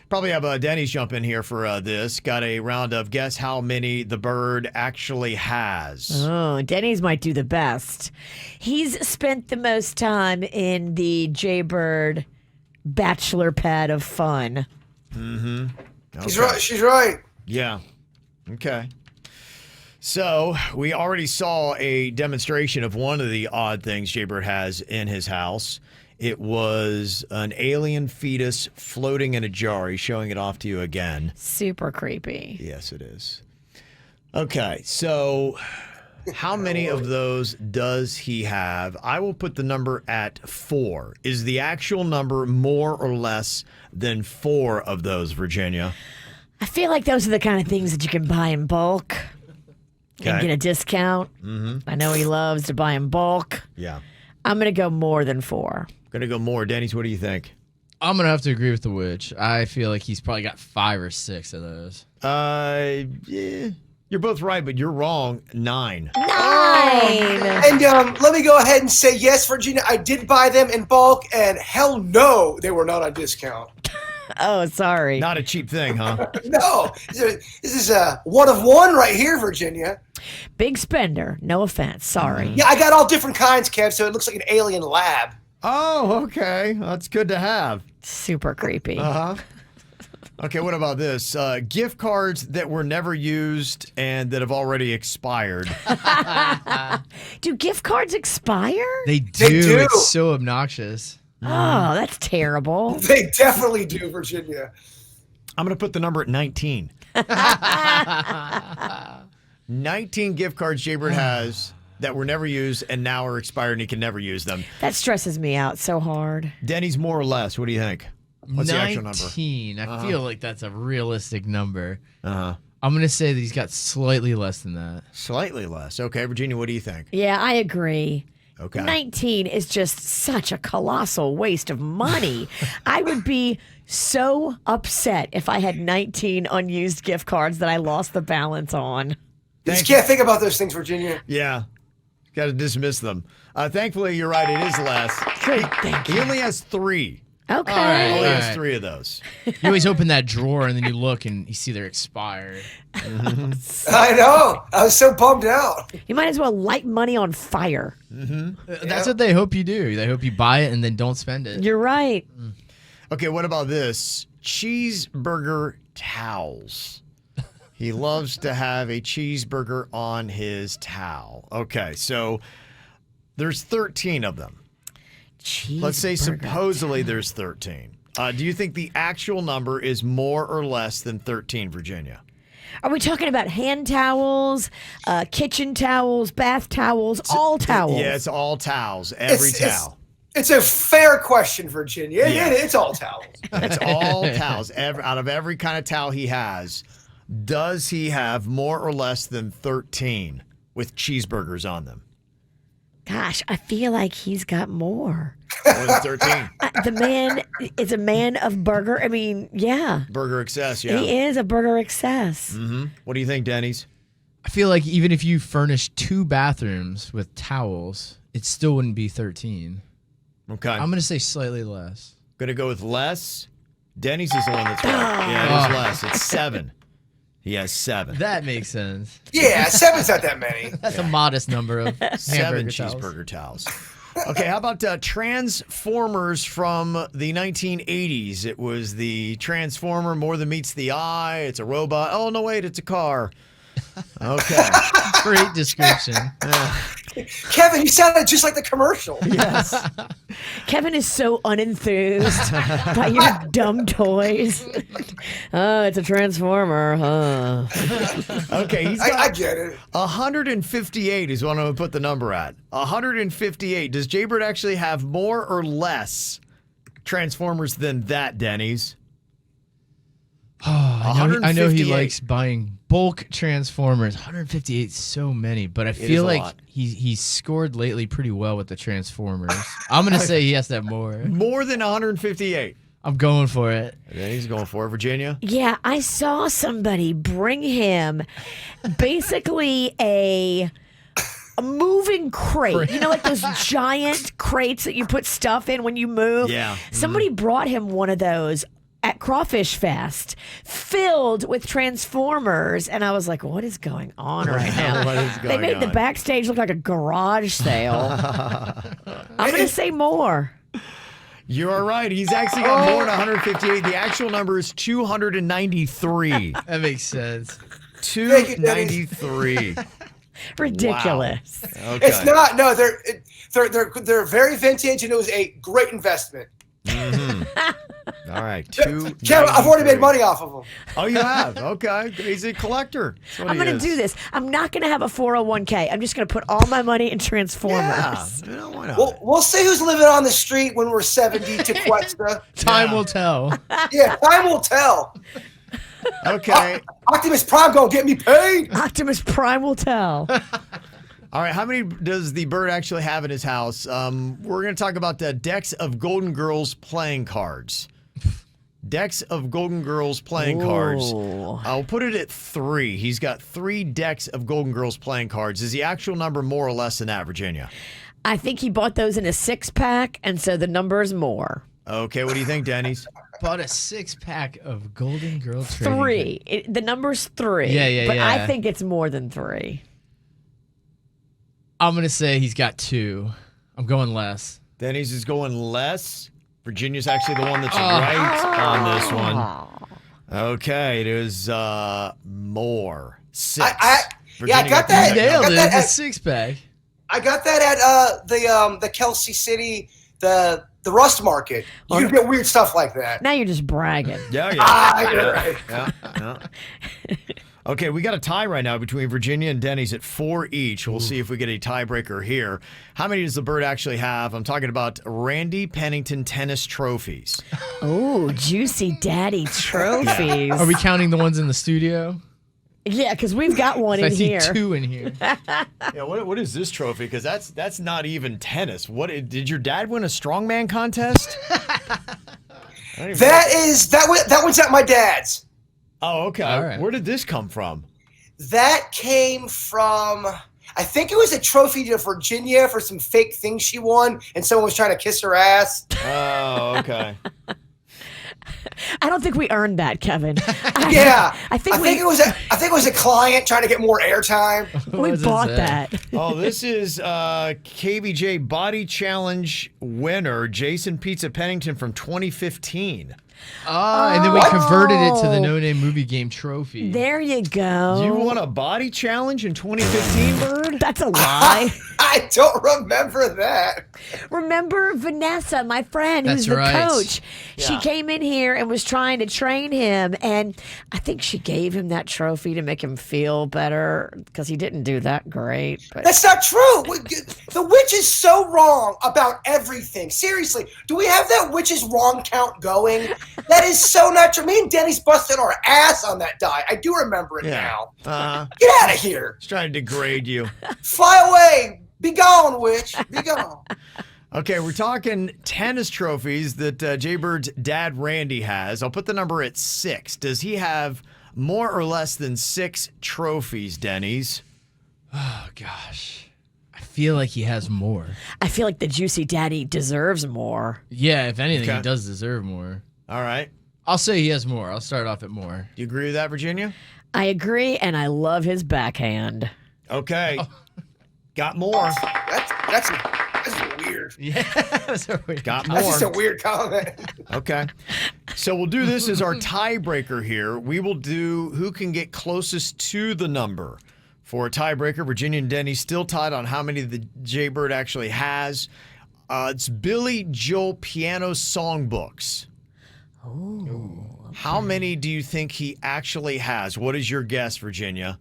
Probably have Denny's jump in here for this. Got a round of guess how many the bird actually has. Oh, Denny's might do the best. He's spent the most time in the Jaybird bachelor pad of fun. Mm-hmm. Okay. She's right. She's right. Yeah. Okay. So we already saw a demonstration of one of the odd things Jaybird has in his house. It was an alien fetus floating in a jar. He's showing it off to you again. Super creepy. Yes, it is. Okay, so how many of those does he have? I will put the number at 4. Is the actual number more or less than 4 of those, Virginia? I feel like those are the kind of things that you can buy in bulk and get a discount. Mm-hmm. I know he loves to buy in bulk. Yeah. I'm going to go more than 4. Gonna go more. Denny's, what do you think? I'm going to have to agree with the witch. I feel like he's probably got 5 or 6 of those. Yeah. You're both right, but you're wrong. 9. 9! And let me go ahead and say yes, Virginia. I did buy them in bulk, and hell no, they were not on discount. Oh, sorry. Not a cheap thing, huh? No, this is a one of one right here, Virginia. Big spender. No offense. Sorry. Yeah, I got all different kinds, Kev, so it looks like an alien lab. Oh, okay. That's good to have. Super creepy. Uh-huh. Okay, what about this? Gift cards that were never used and that have already expired. Do gift cards expire? They do. They do. It's so obnoxious. Oh, that's terrible. They definitely do, Virginia. I'm going to put the number at 19. 19 gift cards Jaybird has that were never used and now are expired and he can never use them. That stresses me out so hard. Denny's more or less. What do you think? What's 19. the actual number? I feel like that's a realistic number. Uh-huh. I'm going to say that he's got slightly less than that. Slightly less. Okay, Virginia, what do you think? Yeah, I agree. Okay. 19 is just such a colossal waste of money. I would be so upset if I had 19 unused gift cards that I lost the balance on. You just can't think about those things, Virginia. Yeah. Got to dismiss them. Thankfully, you're right. It is less. Good, thank He you. only has 3. Okay. All right. Only has right. 3 of those. You always open that drawer and then you look and you see they're expired. I know. I was so bummed out. You might as well light money on fire. That's what they hope you do. They hope you buy it and then don't spend it. You're right. Okay, what about this? Cheeseburger towels. He loves to have a cheeseburger on his towel. Okay, so there's 13 of them. Let's say supposedly there's 13. Do you think the actual number is more or less than 13, Virginia? Are we talking about hand towels, kitchen towels, bath towels, all towels? Yeah, it's all towels. Every towel. It's a fair question, Virginia. Yeah. It's all towels. It's all towels. Out of every kind of towel he has, does he have more or less than 13 with cheeseburgers on them? Gosh, I feel like he's got more. More than 13. The man is a man of burger. I mean, yeah. Burger excess, yeah. He is a burger excess. Mm-hmm. What do you think, Denny's? I feel like even if you furnish 2 bathrooms with towels, it still wouldn't be 13. Okay. I'm going to say slightly less. Gonna go with less. Denny's is the one that's right. Yeah, it is less. It's 7. He has 7. That makes sense. Yeah, 7's not that many. That's a modest number of 7 hamburger towels. cheeseburger towels. Okay, how about Transformers from the 1980s? It was the Transformer, more than meets the eye. It's a robot. Oh, no, wait, it's a car. Okay. Great description. Kevin, you sounded just like the commercial. Yes. Kevin is so unenthused by your dumb toys. Oh, it's a transformer, huh? Okay, he's I got get it. 158 is what I'm going to put the number at. 158. Does Jaybird actually have more or less Transformers than that, Denny's? I know he 158. likes buying bulk Transformers. 158, so many, but I is feel a like lot. he's scored lately pretty well with the Transformers. I'm gonna say he has to have more. More than 158. I'm going for it. Denny's going for it. Virginia? Yeah, I saw somebody bring him basically a moving crate. You know, like those giant crates that you put stuff in when you move? Yeah. Somebody brought him one of those at Crawfish Fest, filled with Transformers, and I was like, "What is going on right now?" What is They going made the on? backstage look like a garage sale. I'm going to say more. You are right. He's actually got more than 158. The actual number is 293. That makes sense. 293. Ridiculous. Okay. It's not. No, they're very vintage, and it was a great investment. All right. Kevin, I've already made money off of them. Oh, you have? Okay. He's a collector. That's what I'm he going to is. do this. I'm not going to have a 401k. I'm just going to put all my money in Transformers. Yeah. You know, why not? We'll see who's living on the street when we're 70 to Questa. Time will tell. Yeah, time will tell. Okay. Optimus Prime gonna get me paid. Optimus Prime will tell. All right. How many does the bird actually have in his house? We're going to talk about the decks of Golden Girls playing cards. Decks of Golden Girls playing cards. I'll put it at 3. He's got 3 decks of Golden Girls playing cards. Is the actual number more or less than that, Virginia? I think he bought those in a 6-pack, and so the number is more. Okay. What do you think, Denny's? Bought a 6-pack of Golden Girl trading. 3. The number's 3. Yeah, But I yeah. think it's more than 3. I'm gonna say he's got 2. I'm going less. Denny's is going less. Virginia's actually the one that's right on this one. Okay, it is more. 6. I got that. the Nailed second it. number. It's a 6-pack. I got that at the Kelsey City, the Rust Market. You can get weird stuff like that. Now you're just bragging. Yeah. You're right. Yeah. Okay, we got a tie right now between Virginia and Denny's at 4 each. We'll see if we get a tiebreaker here. How many does the bird actually have? I'm talking about Randy Pennington tennis trophies. Oh, juicy daddy trophies. Are we counting the ones in the studio? Yeah, because we've got one I in see here. 2 in here. Yeah, what is this trophy? Because that's not even tennis. What did your dad win a strongman contest? That one's at my dad's. Oh, okay. All right. Where did this come from? That came from, I think it was a trophy to Virginia for some fake thing she won, and someone was trying to kiss her ass. Oh, okay. I don't think we earned that, Kevin. Yeah, I think it was a client trying to get more airtime. we What does bought it say? that. Oh, this is KVJ Body Challenge winner Jason Pizza Pennington from 2015. And then we converted it to the No Name Movie Game trophy. There you go. You won a body challenge in 2015, Bird? That's a lie. I don't remember that. Remember Vanessa, my friend, who's That's the right. coach? She came in here and was trying to train him, and I think she gave him that trophy to make him feel better because he didn't do that great. But That's not true. The witch is so wrong about everything. Seriously, do we have that witch's wrong count going? That is so not true. Me and Denny's busted our ass on that die. I do remember it now. Get out of here. He's trying to degrade you. Fly away. Be gone, witch. Be gone. Okay, we're talking tennis trophies that Jaybird's dad Randy has. I'll put the number at 6. Does he have more or less than 6 trophies, Denny's? Oh, gosh. I feel like he has more. I feel like the juicy daddy deserves more. Yeah, if anything, Okay. he does deserve more. All right. I'll say he has more. I'll start off at more. Do you agree with that, Virginia? I agree, and I love his backhand. Okay. Got more. That's weird. Yeah. That's what we- Got That's just a more. weird comment. Okay. So we'll do this as our tiebreaker here. We will do who can get closest to the number. For a tiebreaker, Virginia and Denny still tied on how many the Jaybird actually has. It's Billy Joel piano songbooks. Oh. How many do you think he actually has? What is your guess, Virginia?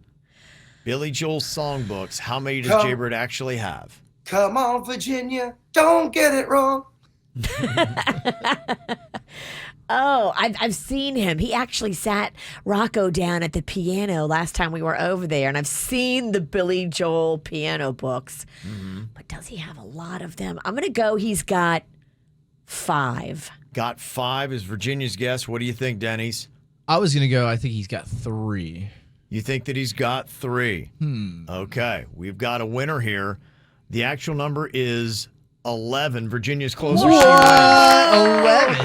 Billy Joel songbooks. How many does Jaybird actually have? Come on, Virginia. Don't get it wrong. Oh, I've seen him. He actually sat Rocco down at the piano last time we were over there, and I've seen the Billy Joel piano books. Mm-hmm. But does he have a lot of them? I'm going to go he's got 5. Got 5 is Virginia's guess. What do you think, Denny's? I was going to go, I think he's got 3. You think that he's got 3? Okay, we've got a winner here. The actual number is 11. Virginia's closer. 11?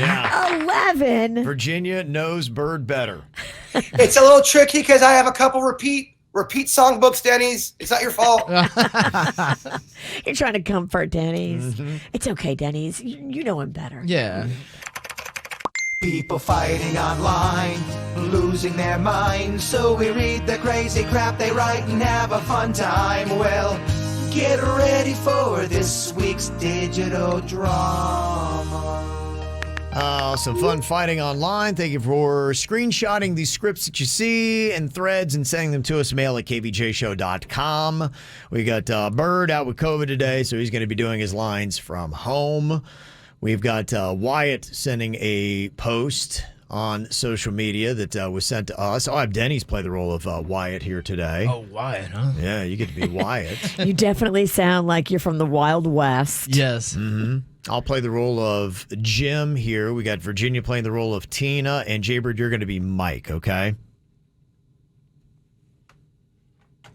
Yeah. 11? Virginia knows Bird better. It's a little tricky because I have a couple repeat songbooks, Denny's. It's not your fault. You're trying to comfort Denny's. Mm-hmm. It's okay, Denny's. You know him better. Yeah. People fighting online, losing their minds. So we read the crazy crap they write and have a fun time. Well, get ready for this week's digital drama. Some fun fighting online. Thank you for screenshotting these scripts that you see and threads and sending them to us. Mail at kvjshow.com. We got Bird out with COVID today, so he's going to be doing his lines from home. We've got Wyatt sending a post on social media that was sent to us. I have Denny's play the role of Wyatt here today. Oh, Wyatt, huh? Yeah, you get to be Wyatt. You definitely sound like you're from the Wild West. Yes. Mm-hmm. I'll play the role of Jim here. We got Virginia playing the role of Tina, and Jaybird, you're going to be Mike, okay?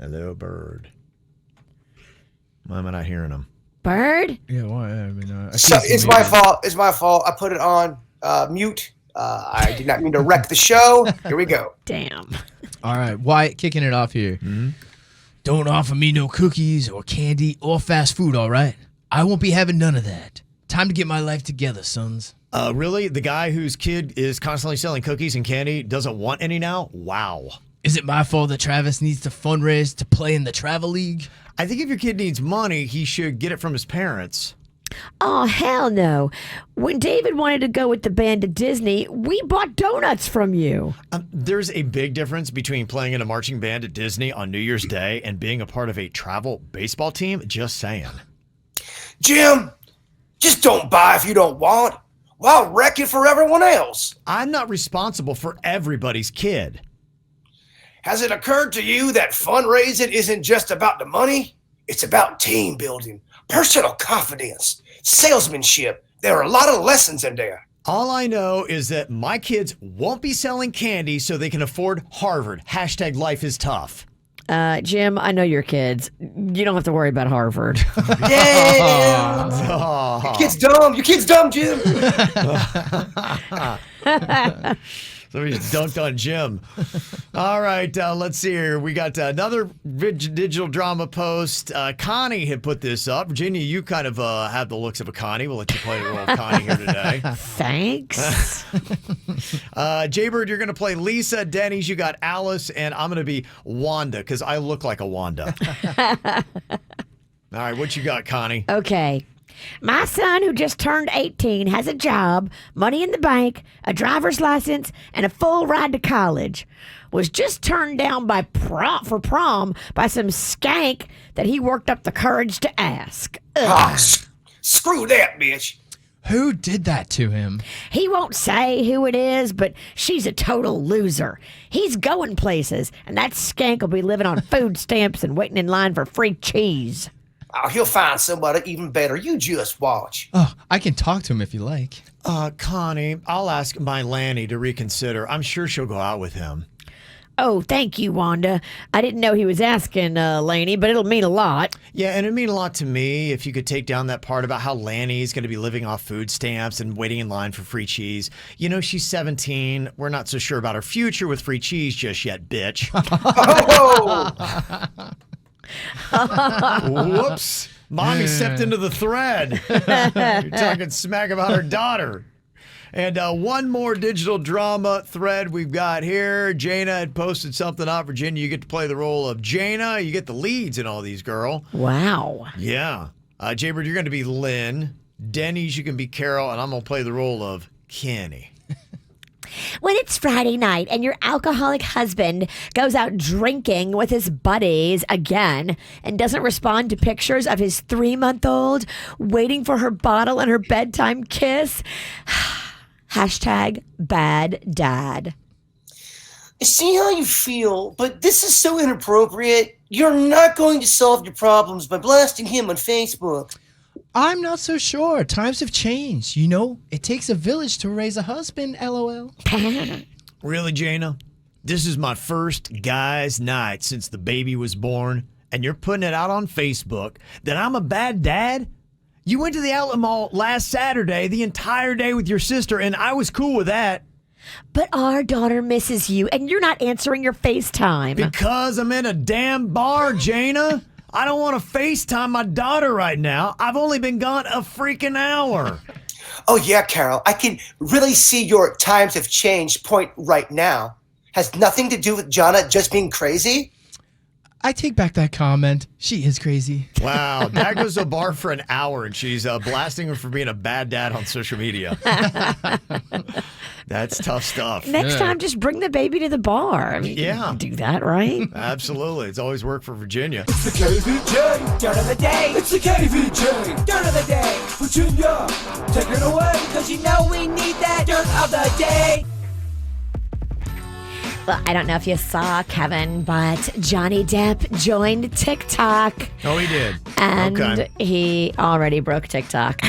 Hello, Bird. Why am I not hearing him? Bird? Yeah, why? I mean, So it's my fault. It's my fault. I put it on mute. I did not mean to wreck the show. Here we go. Damn. All right, Wyatt, kicking it off here. Mm-hmm. Don't offer me no cookies or candy or fast food, all right? I won't be having none of that. Time to get my life together, sons. Really? The guy whose kid is constantly selling cookies and candy doesn't want any now? Wow. Is it my fault that Travis needs to fundraise to play in the travel league? I think if your kid needs money, he should get it from his parents. Oh, hell no. When David wanted to go with the band to Disney, we bought donuts from you. There's a big difference between playing in a marching band at Disney on New Year's Day and being a part of a travel baseball team. Just saying. Jim, just don't buy if you don't want. Why wreck it for everyone else? I'm not responsible for everybody's kid. Has it occurred to you that fundraising isn't just about the money? It's about team building, personal confidence, salesmanship. There are a lot of lessons in there. All I know is that my kids won't be selling candy so they can afford Harvard. Hashtag life is tough. Jim, I know your kids. You don't have to worry about Harvard. Yeah. Oh. Your kid's dumb. Your kid's dumb, Jim. Somebody just dunked on Jim. All right, let's see here. We got another digital drama post. Connie had put this up. Virginia, you kind of have the looks of a Connie. We'll let you play the role of Connie here today. Thanks. Jaybird, you're going to play Lisa. Denny's, you got Alice, and I'm going to be Wanda because I look like a Wanda. All right, what you got, Connie? Okay. My son, who just turned 18, has a job, money in the bank, a driver's license, and a full ride to college. Was just turned down for prom by some skank that he worked up the courage to ask. Oh, screw that, bitch. Who did that to him? He won't say who it is, but she's a total loser. He's going places, and that skank will be living on food stamps and waiting in line for free cheese. Oh, he'll find somebody even better. You just watch. Oh, I can talk to him if you like. Connie, I'll ask my Lanny to reconsider. I'm sure she'll go out with him. Oh, thank you, Wanda. I didn't know he was asking, Laney, but it'll mean a lot. Yeah, and it'd mean a lot to me if you could take down that part about how Lanny's going to be living off food stamps and waiting in line for free cheese. You know, she's 17. We're not so sure about her future with free cheese just yet, bitch. Oh! Whoops. Mommy stepped into the thread. You're talking smack about her daughter. And one more digital drama thread we've got here. Jana had posted something up. Virginia, you get to play the role of Jana. You get the leads in all these, girl. Wow. Yeah. Jaybird, you're going to be Lynn. Denny's, you can be Carol. And I'm going to play the role of Kenny. When it's Friday night and your alcoholic husband goes out drinking with his buddies again and doesn't respond to pictures of his 3-month-old waiting for her bottle and her bedtime kiss, hashtag bad dad. I see how you feel, but this is so inappropriate. You're not going to solve your problems by blasting him on Facebook. I'm not so sure. Times have changed. You know, it takes a village to raise a husband, LOL. Really, Jana? This is my first guy's night since the baby was born, and you're putting it out on Facebook that I'm a bad dad? You went to the outlet mall last Saturday the entire day with your sister, and I was cool with that. But our daughter misses you, and you're not answering your FaceTime. Because I'm in a damn bar, Jana. I don't want to FaceTime my daughter right now. I've only been gone a freaking hour. Oh, yeah, Carol. I can really see your times have changed point right now. Has nothing to do with Jana just being crazy. I take back that comment. She is crazy. Wow. Dad goes to a bar for an hour, and she's blasting him for being a bad dad on social media. That's tough stuff. Next time, just bring the baby to the bar. I mean, Yeah. you can do that, right? Absolutely. It's always worked for Virginia. It's the KVJ dirt of the day. It's the KVJ dirt of the day. Virginia, take it away, cause you know we need that dirt of the day. Well, I don't know if you saw, Kevin, but Johnny Depp joined TikTok. Oh, he did. And Okay. he already broke TikTok.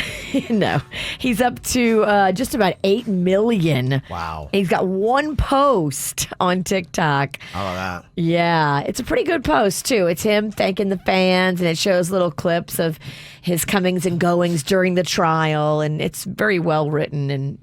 No, he's up to just about 8 million. Wow. He's got one post on TikTok. How about that? Yeah, it's a pretty good post, too. It's him thanking the fans, and it shows little clips of his comings and goings during the trial, and it's very well written, and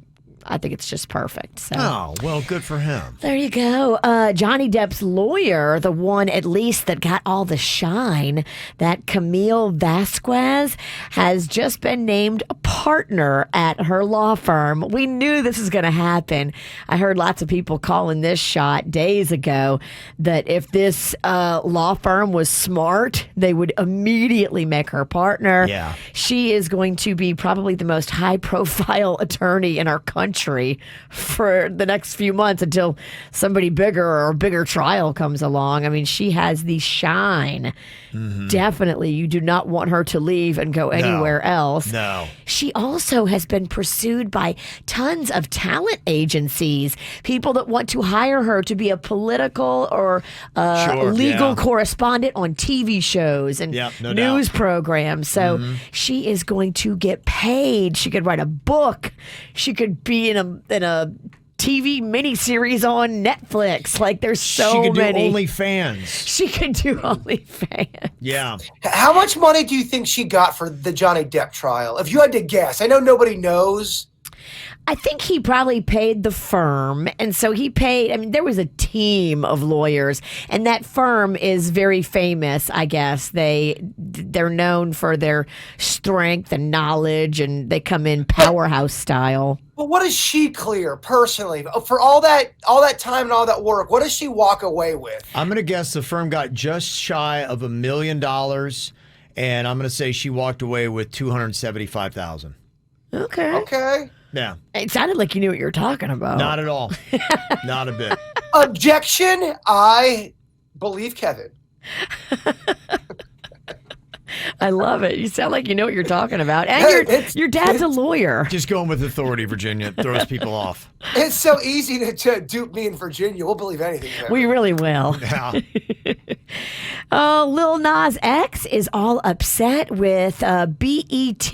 I think it's just perfect. So. Oh, well, good for him. There you go. Johnny Depp's lawyer, the one at least that got all the shine, that Camille Vasquez, has just been named a partner at her law firm. We knew this was going to happen. I heard lots of people calling this shot days ago that if this law firm was smart, they would immediately make her partner. Yeah. She is going to be probably the most high-profile attorney in our country for the next few months until somebody bigger or a bigger trial comes along. I mean, she has the shine. Mm-hmm. Definitely, you do not want her to leave and go anywhere else. No. She also has been pursued by tons of talent agencies, people that want to hire her to be a political or legal correspondent on TV shows and news programs. So she is going to get paid. She could write a book. She could be in a TV miniseries on Netflix. Like, there's so many. She could do OnlyFans. She could do OnlyFans. Yeah. How much money do you think she got for the Johnny Depp trial? If you had to guess, I know nobody knows. I think he probably paid the firm. And so he paid, I mean, there was a team of lawyers, and that firm is very famous, I guess. They're known for their strength and knowledge, and they come in powerhouse style. But what does she clear personally for all that time and all that work? What does she walk away with? I'm going to guess the firm got just shy of $1 million, and I'm going to say she walked away with $275,000. Okay. Yeah. It sounded like you knew what you were talking about. Not at all. Not a bit. Objection. I believe Kevin. I love it. You sound like you know what you're talking about. And your dad's a lawyer. Just going with authority, Virginia. It throws people off. It's so easy to dupe me in Virginia. We'll believe anything. Kevin. We really will. Yeah. Lil Nas X is all upset with BET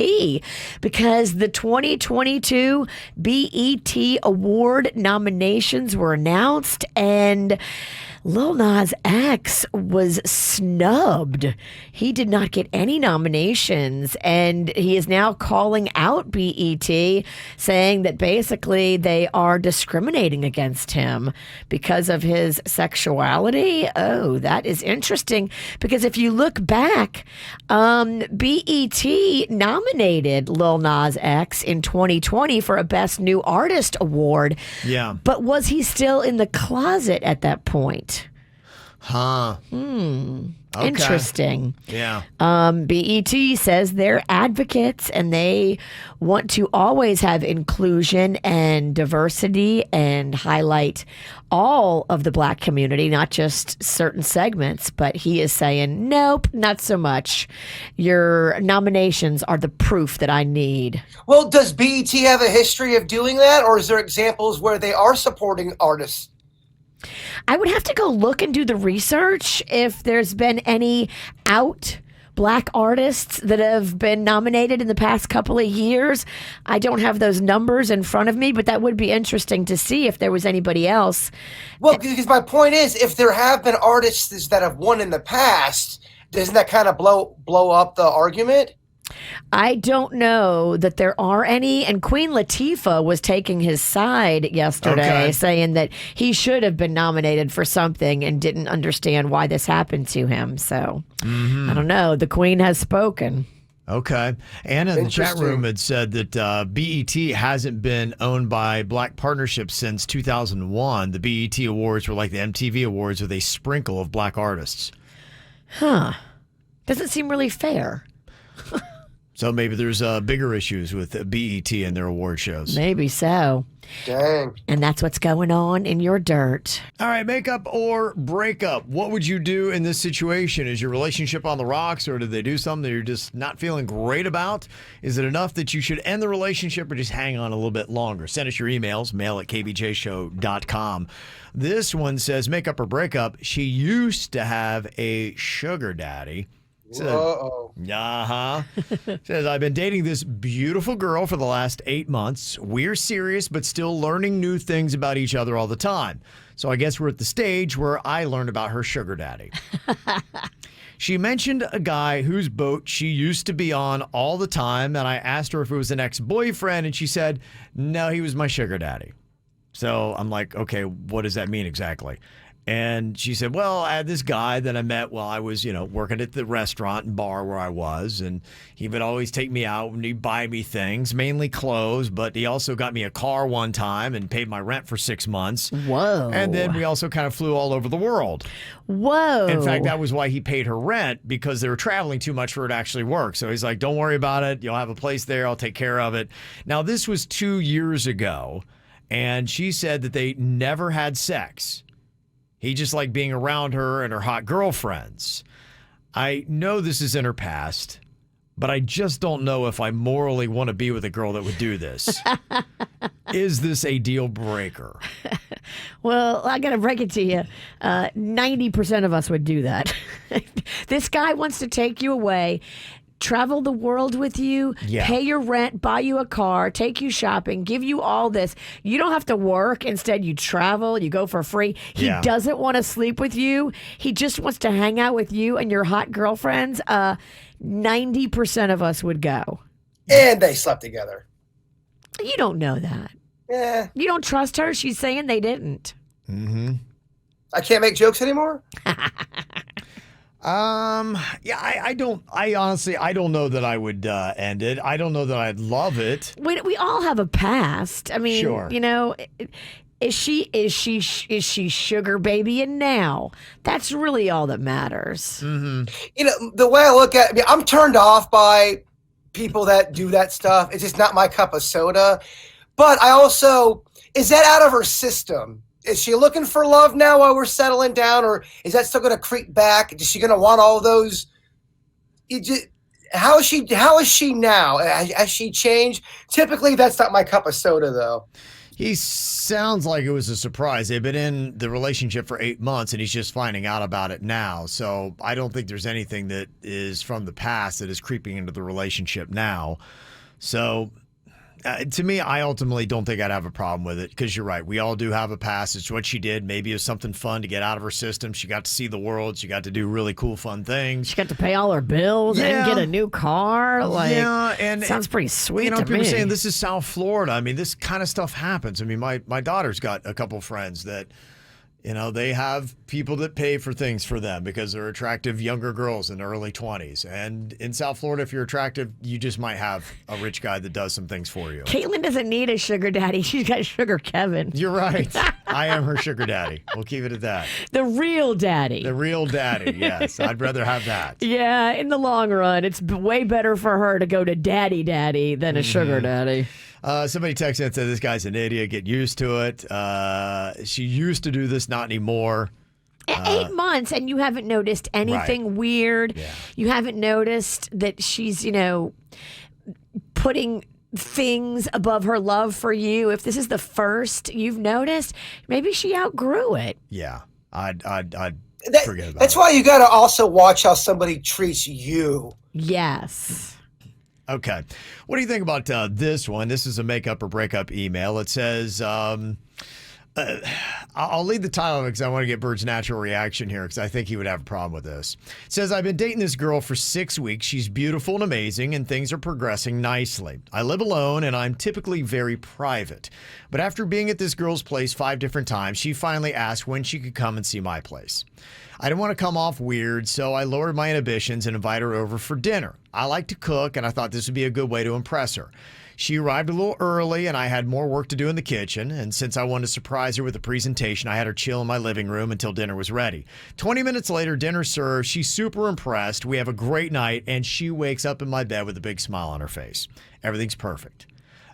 because the 2022 BET Award nominations were announced, and Lil Nas X was snubbed. He did not get any nominations, and he is now calling out BET, saying that basically they are discriminating against him because of his sexuality. Oh, that is interesting, because if you look back, BET nominated Lil Nas X in 2020 for a Best New Artist award. Yeah. But was he still in the closet at that point? Huh. Okay. Interesting. Yeah. BET says they're advocates and they want to always have inclusion and diversity and highlight all of the black community, not just certain segments. But he is saying, nope, not so much. Your nominations are the proof that I need. Well, does BET have a history of doing that, or is there examples where they are supporting artists? I would have to go look and do the research if there's been any out black artists that have been nominated in the past couple of years. I don't have those numbers in front of me, but that would be interesting to see if there was anybody else. Well, because my point is, if there have been artists that have won in the past, doesn't that kind of blow up the argument? I don't know that there are any, and Queen Latifah was taking his side yesterday, saying that he should have been nominated for something and didn't understand why this happened to him. So, I don't know. The Queen has spoken. Okay. Anna in the chat room had said that BET hasn't been owned by black partnerships since 2001. The BET Awards were like the MTV Awards with a sprinkle of black artists. Huh. Doesn't seem really fair. So maybe there's bigger issues with BET and their award shows. Maybe so. Dang. And that's what's going on in your dirt. All right, makeup or breakup. What would you do in this situation? Is your relationship on the rocks, or did they do something that you're just not feeling great about? Is it enough that you should end the relationship or just hang on a little bit longer? Send us your emails, mail@kvjshow.com. This one says, makeup or breakup. She used to have a sugar daddy. Uh-oh. Says, I've been dating this beautiful girl for the last 8 months. We're serious, but still learning new things about each other all the time. So I guess we're at the stage where I learned about her sugar daddy. She mentioned a guy whose boat she used to be on all the time, and I asked her if it was an ex-boyfriend, and she said, no, he was my sugar daddy. So I'm like, okay, what does that mean exactly? And she said, well, I had this guy that I met while I was, working at the restaurant and bar where I was. And he would always take me out and he'd buy me things, mainly clothes. But he also got me a car one time and paid my rent for 6 months. Whoa. And then we also kind of flew all over the world. Whoa. In fact, that was why he paid her rent, because they were traveling too much for it to actually work. So he's like, don't worry about it. You'll have a place there. I'll take care of it. Now, this was 2 years ago. And she said that they never had sex. He just liked being around her and her hot girlfriends. I know this is in her past, but I just don't know if I morally want to be with a girl that would do this. Is this a deal breaker? Well, I got to break it to you. 90% of us would do that. This guy wants to take you away, travel the world with you, pay your rent, buy you a car, take you shopping, give you all this. You don't have to work. Instead, you travel, you go for free. He doesn't want to sleep with you. He just wants to hang out with you and your hot girlfriends. 90% of us would go. And they slept together. You don't know that. Yeah. You don't trust her? She's saying they didn't. Mm-hmm. I can't make jokes anymore? I honestly, I don't know that I would end it. I don't know that I'd love it. We all have a past. I mean, sure. Is she sugar babying now? That's really all that matters. Mm-hmm. The way I look at it, I'm turned off by people that do that stuff. It's just not my cup of soda. But I also, is that out of her system? Is she looking for love now while we're settling down, or is that still going to creep back? Is she going to want all those? How is she now? Has she changed? Typically, that's not my cup of soda, though. He sounds like it was a surprise. They've been in the relationship for 8 months, and he's just finding out about it now. So I don't think there's anything that is from the past that is creeping into the relationship now. So To me, I ultimately don't think I'd have a problem with it because you're right. We all do have a past. It's what she did. Maybe it was something fun to get out of her system. She got to see the world. She got to do really cool, fun things. She got to pay all her bills and get a new car. And sounds pretty sweet to people me. saying this is South Florida. I mean, this kind of stuff happens. I mean, my daughter's got a couple friends that, they have people that pay for things for them because they're attractive younger girls in their early 20s. And in South Florida, if you're attractive, you just might have a rich guy that does some things for you. Caitlin doesn't need a sugar daddy. She's got Sugar Kevin. You're right. I am her sugar daddy. We'll keep it at that. The real daddy. The real daddy, yes. I'd rather have that. Yeah, in the long run, it's way better for her to go to daddy than a sugar daddy. Somebody texted and said, this guy's an idiot. Get used to it. She used to do this, not anymore. 8 months, and you haven't noticed anything weird. Yeah. You haven't noticed that she's, putting things above her love for you. If this is the first you've noticed, maybe she outgrew it. Yeah, I'd forget about That's it. why you got to also watch how somebody treats you. Yes. Okay. What do you think about this one? This is a makeup or breakup email. It says, I'll lead the title because I want to get Bird's natural reaction here because I think he would have a problem with this. It says, I've been dating this girl for 6 weeks. She's beautiful and amazing, and things are progressing nicely. I live alone, and I'm typically very private. But after being at this girl's place 5 different times, she finally asked when she could come and see my place. I didn't want to come off weird, so I lowered my inhibitions and invited her over for dinner. I like to cook, and I thought this would be a good way to impress her. She arrived a little early, and I had more work to do in the kitchen, and since I wanted to surprise her with a presentation, I had her chill in my living room until dinner was ready. 20 minutes later, dinner served. She's super impressed. We have a great night, and she wakes up in my bed with a big smile on her face. Everything's perfect.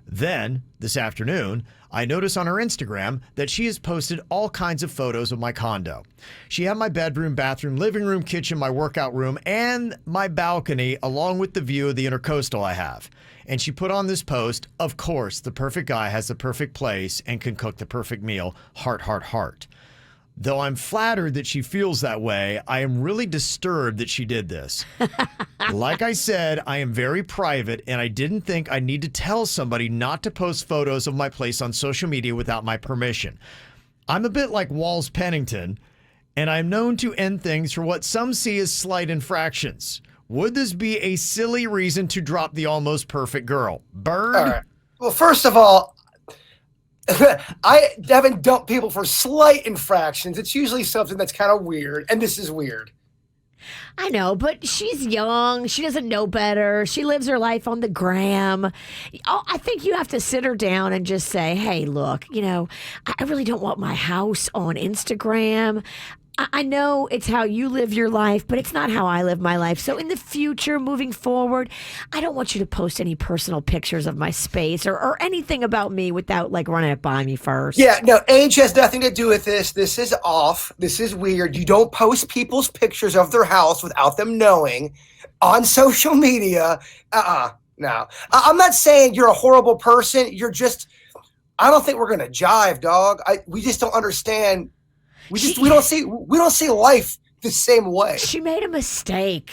Then, this afternoon, I notice on her Instagram that she has posted all kinds of photos of my condo. She had my bedroom, bathroom, living room, kitchen, my workout room, and my balcony, along with the view of the intercoastal I have. And she put on this post, of course, the perfect guy has the perfect place and can cook the perfect meal, heart, heart, heart. Though I'm flattered that she feels that way, I am really disturbed that she did this. Like I said, I am very private, and I didn't think I need to tell somebody not to post photos of my place on social media without my permission. I'm a bit like Walls Pennington, and I'm known to end things for what some see as slight infractions. Would this be a silly reason to drop the almost perfect girl? Bird? All right. Well, first of all, I haven't dumped people for slight infractions. It's usually something that's kind of weird, and this is weird. I know, but she's young. She doesn't know better. She lives her life on the gram. I think you have to sit her down and just say, hey, look, I really don't want my house on Instagram. I know it's how you live your life, but it's not how I live my life. So in the future, moving forward, I don't want you to post any personal pictures of my space or anything about me without running it by me first. Yeah, no, age has nothing to do with this. This is off. This is weird. You don't post people's pictures of their house without them knowing on social media. No. I'm not saying you're a horrible person. You're just, I don't think we're going to jive, dog. We just don't understand. We don't see life the same way. She made a mistake.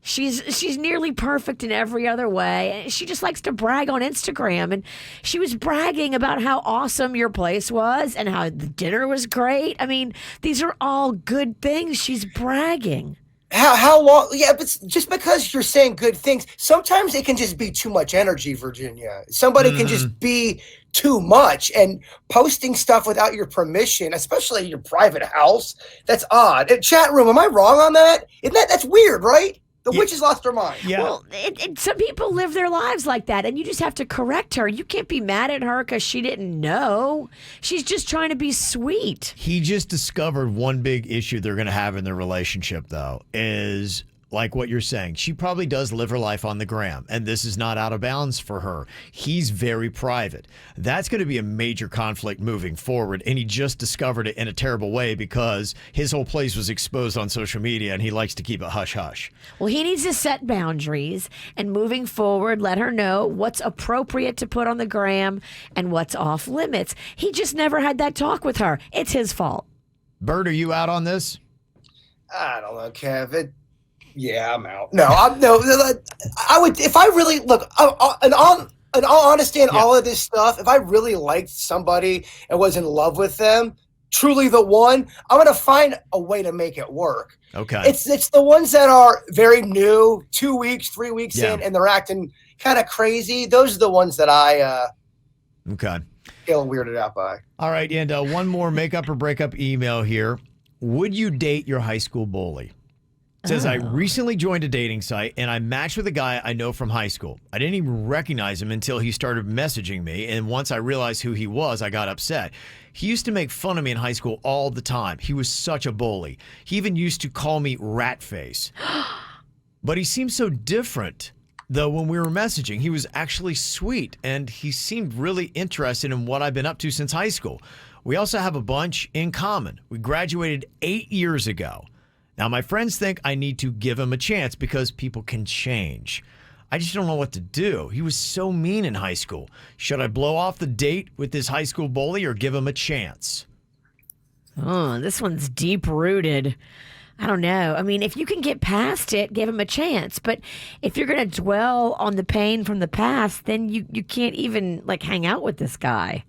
She's nearly perfect in every other way. She just likes to brag on Instagram, and she was bragging about how awesome your place was and how the dinner was great. I mean, these are all good things. She's bragging. How long? Yeah, but just because you're saying good things, sometimes it can just be too much energy, Virginia. Somebody can just be too much, and posting stuff without your permission, especially your private house, that's odd. Chat room, am I wrong on that? That's weird, right? The witch has lost her mind. Yeah. Well, some people live their lives like that, and you just have to correct her. You can't be mad at her because she didn't know. She's just trying to be sweet. He just discovered one big issue they're going to have in their relationship, though, is like what you're saying. She probably does live her life on the gram, and this is not out of bounds for her. He's very private. That's going to be a major conflict moving forward, and he just discovered it in a terrible way because his whole place was exposed on social media, and he likes to keep it hush-hush. Well, he needs to set boundaries, and moving forward, let her know what's appropriate to put on the gram and what's off limits. He just never had that talk with her. It's his fault. Bird, are you out on this? I don't know, Kev. Yeah, I'm out. No, I would, if I really look, in all honesty and all of this stuff, if I really liked somebody and was in love with them, truly the one, I'm going to find a way to make it work. Okay. It's the ones that are very new, 2 weeks, 3 weeks in, and they're acting kind of crazy. Those are the ones that I feel weirded out by. All right, and one more makeup or breakup email here. Would you date your high school bully? It says, I recently joined a dating site and I matched with a guy I know from high school. I didn't even recognize him until he started messaging me. And once I realized who he was, I got upset. He used to make fun of me in high school all the time. He was such a bully. He even used to call me rat face. But he seemed so different, though, when we were messaging. He was actually sweet and he seemed really interested in what I've been up to since high school. We also have a bunch in common. We graduated 8 years ago. Now, my friends think I need to give him a chance because people can change. I just don't know what to do. He was so mean in high school. Should I blow off the date with this high school bully or give him a chance? Oh, this one's deep-rooted. I don't know. I mean, if you can get past it, give him a chance. But if you're going to dwell on the pain from the past, then you can't even, hang out with this guy.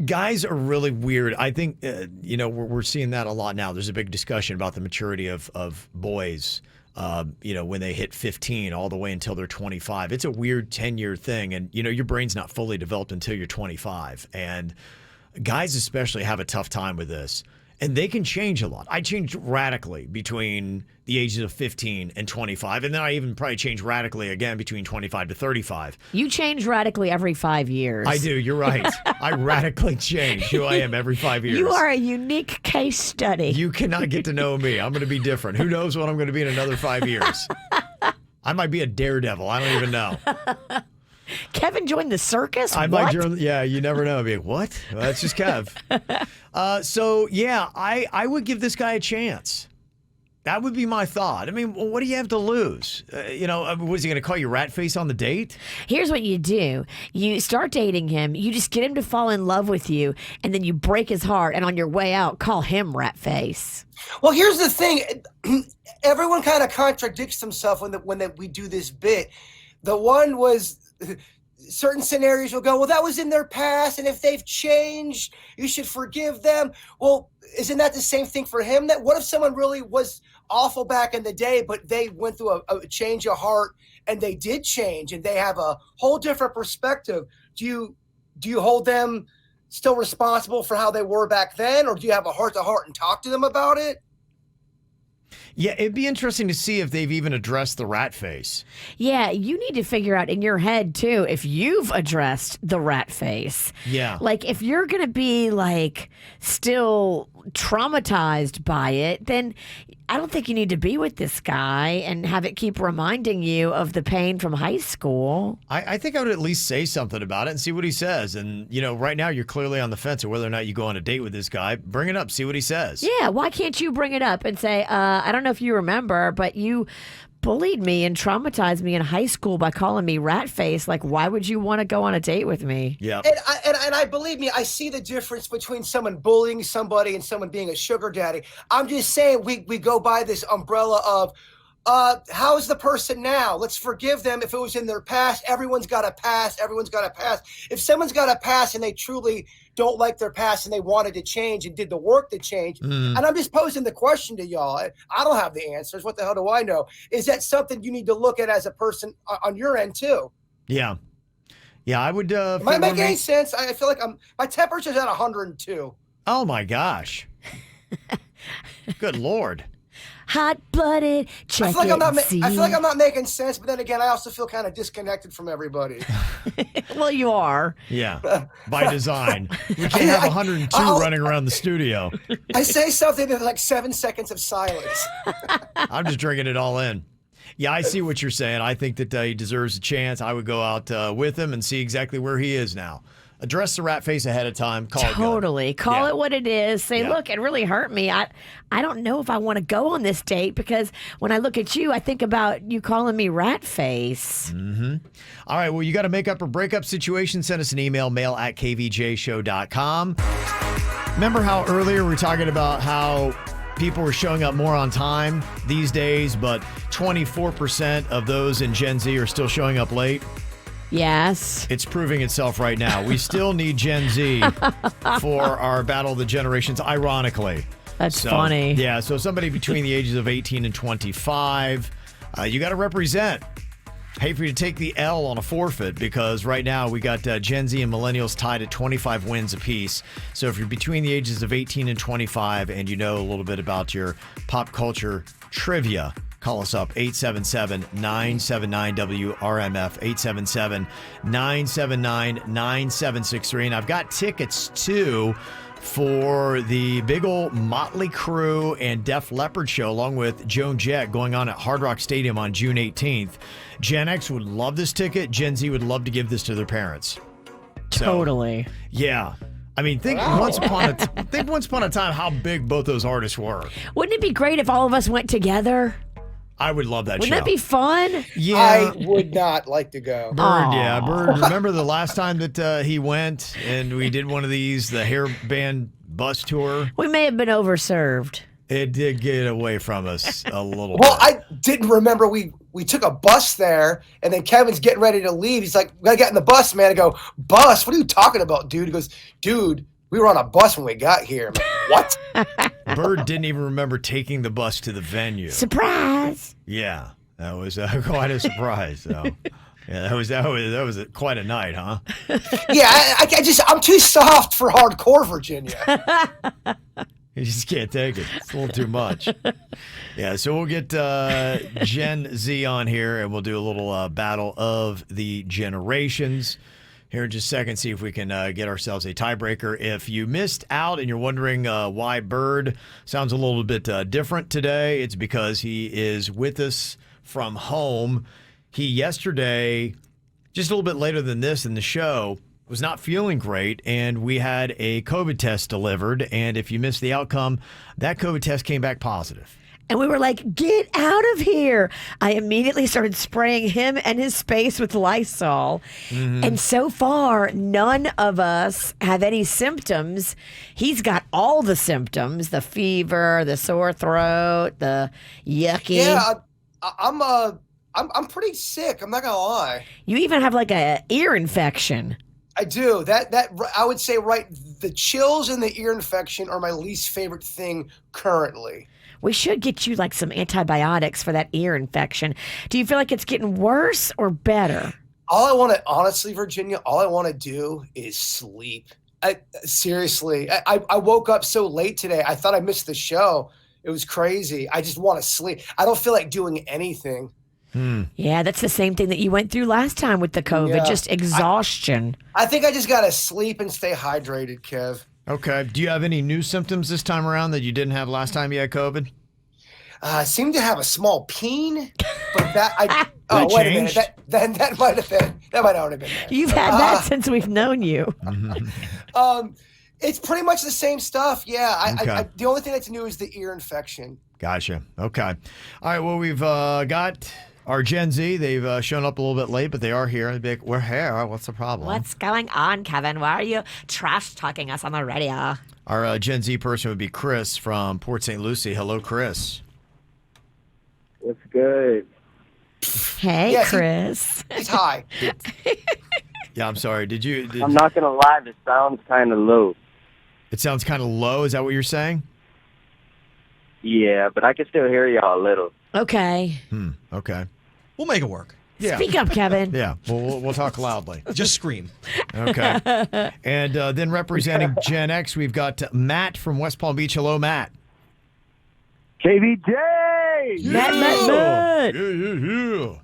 Guys are really weird. I think, we're seeing that a lot now. There's a big discussion about the maturity of boys, when they hit 15 all the way until they're 25. It's a weird 10-year thing. And, your brain's not fully developed until you're 25. And guys especially have a tough time with this. And they can change a lot. I changed radically between the ages of 15 and 25. And then I even probably changed radically again between 25 to 35. You change radically every 5 years. I do. You're right. I radically change who I am every 5 years. You are a unique case study. You cannot get to know me. I'm going to be different. Who knows what I'm going to be in another 5 years? I might be a daredevil. I don't even know. Kevin joined the circus? I might join. Yeah, you never know. I'd be like, what? Well, that's just Kev. I would give this guy a chance. That would be my thought. I mean, what do you have to lose? Was he going to call you rat face on the date? Here's what you do. You start dating him. You just get him to fall in love with you, and then you break his heart, and on your way out, call him rat face. Well, here's the thing. Everyone kind of contradicts themselves when we do this bit. The one was... certain scenarios will go, well, that was in their past, and if they've changed, you should forgive them. Well, isn't that the same thing for him? What if someone really was awful back in the day, but they went through a change of heart and they did change and they have a whole different perspective? Do you hold them still responsible for how they were back then, or do you have a heart-to-heart and talk to them about it? Yeah, it'd be interesting to see if they've even addressed the rat face. Yeah, you need to figure out in your head, too, if you've addressed the rat face. Yeah. If you're going to be, still traumatized by it, then I don't think you need to be with this guy and have it keep reminding you of the pain from high school. I think I would at least say something about it and see what he says. And, right now you're clearly on the fence of whether or not you go on a date with this guy. Bring it up, see what he says. Yeah, why can't you bring it up and say, I don't know if you remember, but you bullied me and traumatized me in high school by calling me rat face. Why would you want to go on a date with me? Yeah. And I believe me, I see the difference between someone bullying somebody and someone being a sugar daddy. I'm just saying we go by this umbrella of how is the person now? Let's forgive them. If it was in their past, everyone's got a past. If someone's got a past and they truly don't like their past and they wanted to change and did the work to change, and I'm just posing the question to y'all. I don't have the answers. What the hell do I know? Is that something you need to look at as a person on your end too? Yeah. Yeah, I would. Am I making any sense? I feel like my temperature's at 102. Oh my gosh. Good Lord. Hot-blooded, check I feel like I'm not making sense, but then again, I also feel kind of disconnected from everybody. Well, you are. Yeah, by design. We can't have 102 running around the studio. I say something in 7 seconds of silence. I'm just drinking it all in. Yeah, I see what you're saying. I think that he deserves a chance. I would go out with him and see exactly where he is now. Address the rat face ahead of time. Totally. Call it what it is. Say, look, it really hurt me. I don't know if I want to go on this date because when I look at you, I think about you calling me rat face. Mm-hmm. All right. Well, you got a makeup or breakup situation. Send us an email, mail@kvjshow.com. Remember how earlier we were talking about how people were showing up more on time these days, but 24% of those in Gen Z are still showing up late? Yes. It's proving itself right now. We still need Gen Z for our Battle of the Generations, ironically. That's funny. Yeah, so somebody between the ages of 18 and 25, you got to represent. Hate for you to take the L on a forfeit because right now we got Gen Z and millennials tied at 25 wins apiece. So if you're between the ages of 18 and 25 and you know a little bit about your pop culture trivia, call us up, 877-979-WRMF, 877-979-9763. And I've got tickets, too, for the big old Motley Crue and Def Leppard show, along with Joan Jett, going on at Hard Rock Stadium on June 18th. Gen X would love this ticket. Gen Z would love to give this to their parents. Totally. Yeah. I mean, think once upon a time how big both those artists were. Wouldn't it be great if all of us went together? I would love that Wouldn't show. that be fun? Yeah. I would not like to go. Bird. Remember the last time that he went and we did one of these, the hair band bus tour? We may have been overserved. It did get away from us a little Well, bit. I didn't remember we took a bus there, and then Kevin's getting ready to leave. He's like, "We gotta get in the bus, man." I go, "Bus? What are you talking about, dude?" He goes, "Dude, we were on a bus when we got here." I'm like, "What?" Bird didn't even remember taking the bus to the venue. Surprise! Yeah, that was quite a surprise. So, yeah, that was quite a night, huh? Yeah, I'm too soft for hardcore Virginia. You just can't take it. It's a little too much. Yeah, so we'll get Gen Z on here, and we'll do a little battle of the generations here in just a second, see if we can get ourselves a tiebreaker. If you missed out and you're wondering why Bird sounds a little bit different today, it's because he is with us from home. He yesterday, just a little bit later than this in the show, was not feeling great, and we had a COVID test delivered, and if you missed the outcome, that COVID test came back positive. And we were like, get out of here. I immediately started spraying him and his space with Lysol. Mm-hmm. And so far, none of us have any symptoms. He's got all the symptoms, the fever, the sore throat, the yucky. Yeah, I'm pretty sick. I'm not gonna lie. You even have like a ear infection. I do. That I would say the chills and the ear infection are my least favorite thing currently. We should get you like some antibiotics for that ear infection. Do you feel like it's getting worse or better? Honestly, Virginia, all I want to do is sleep. Seriously, I woke up so late today. I thought I missed the show. It was crazy. I just want to sleep. I don't feel like doing anything. Yeah, that's the same thing that you went through last time with the COVID, Yeah. just exhaustion. I think I just got to sleep and stay hydrated, Kev. Okay. Do you have any new symptoms this time around that you didn't have last time you had COVID? I seem to have a small peen, but that That wait changed? a minute. That might have already been there. You've had that since we've known you. It's pretty much the same stuff. Yeah. Okay. The only thing that's new is the ear infection. Gotcha. Okay. All right. Well, we've got our Gen Z. They've shown up a little bit late, but they are here. They'd be like, we're here. What's the problem? What's going on, Kevin? Why are you trash talking us on the radio? Our Gen Z person would be Chris from Port St. Lucie. Hello, Chris. What's good? Hey, Yeah, Chris. He's high. Yeah, I'm sorry. I'm not gonna lie, this sounds kind of low. It sounds kind of low. Is that what you're saying? Yeah, but I can still hear y'all a little. Okay. Okay. We'll make it work. Yeah. Speak up, Kevin. Yeah. We'll talk loudly. Just scream. Okay. And then representing Gen X, we've got Matt from West Palm Beach. Hello, Matt. KVJ! Matt. Yeah.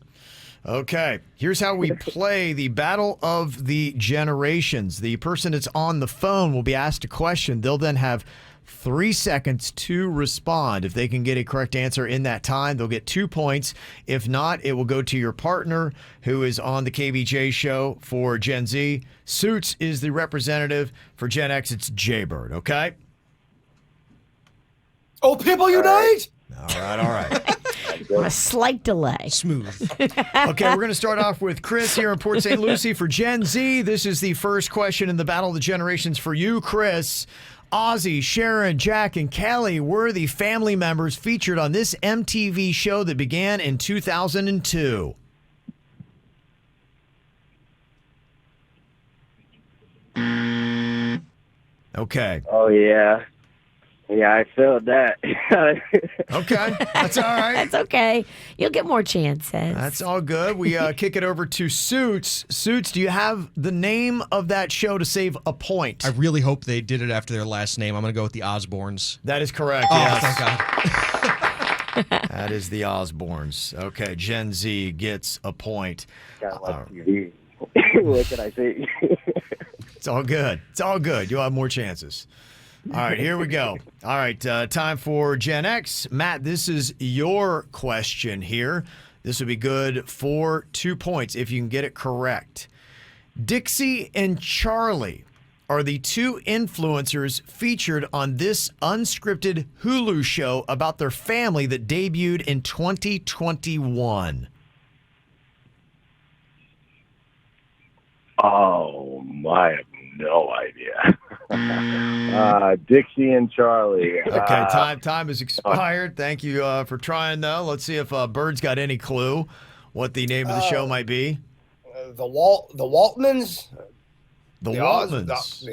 Okay, here's how we play the Battle of the Generations. The person that's on the phone will be asked a question. They'll then have 3 seconds to respond. If they can get a correct answer in that time, they'll get 2 points. If not, it will go to your partner who is on the KVJ show for Gen Z. Suits is the representative. For Gen X, it's Jaybird, okay? Oh, people unite! All right. On a slight delay. Smooth. Okay, we're going to start off with Chris here in Port St. Lucie for Gen Z. This is the first question in the Battle of the Generations for you, Chris. Ozzy, Sharon, Jack, and Kelly were the family members featured on this MTV show that began in 2002. Okay. Oh, yeah. Yeah, I felt that. Okay. That's all right. That's okay. You'll get more chances. That's all good. We kick it over to Suits. Suits, do you have the name of that show to save a point? I really hope they did it after their last name. I'm going to go with the Osbournes. That is correct. Oh, yes. thank God. That is the Osbournes. Okay, Gen Z gets a point. Kind of like TV. What can I say? It's all good. It's all good. You'll have more chances. All right, here we go. All right, time for Gen X. Matt, this is your question here. This would be good for 2 points if you can get it correct. Dixie and Charlie are the two influencers featured on this unscripted Hulu show about their family that debuted in 2021. Oh, I have no idea. Dixie and Charlie. Okay, time has expired. Thank you for trying, though. Let's see if Bird's got any clue what the name of the show might be. The Waltmans. The Waltmans. The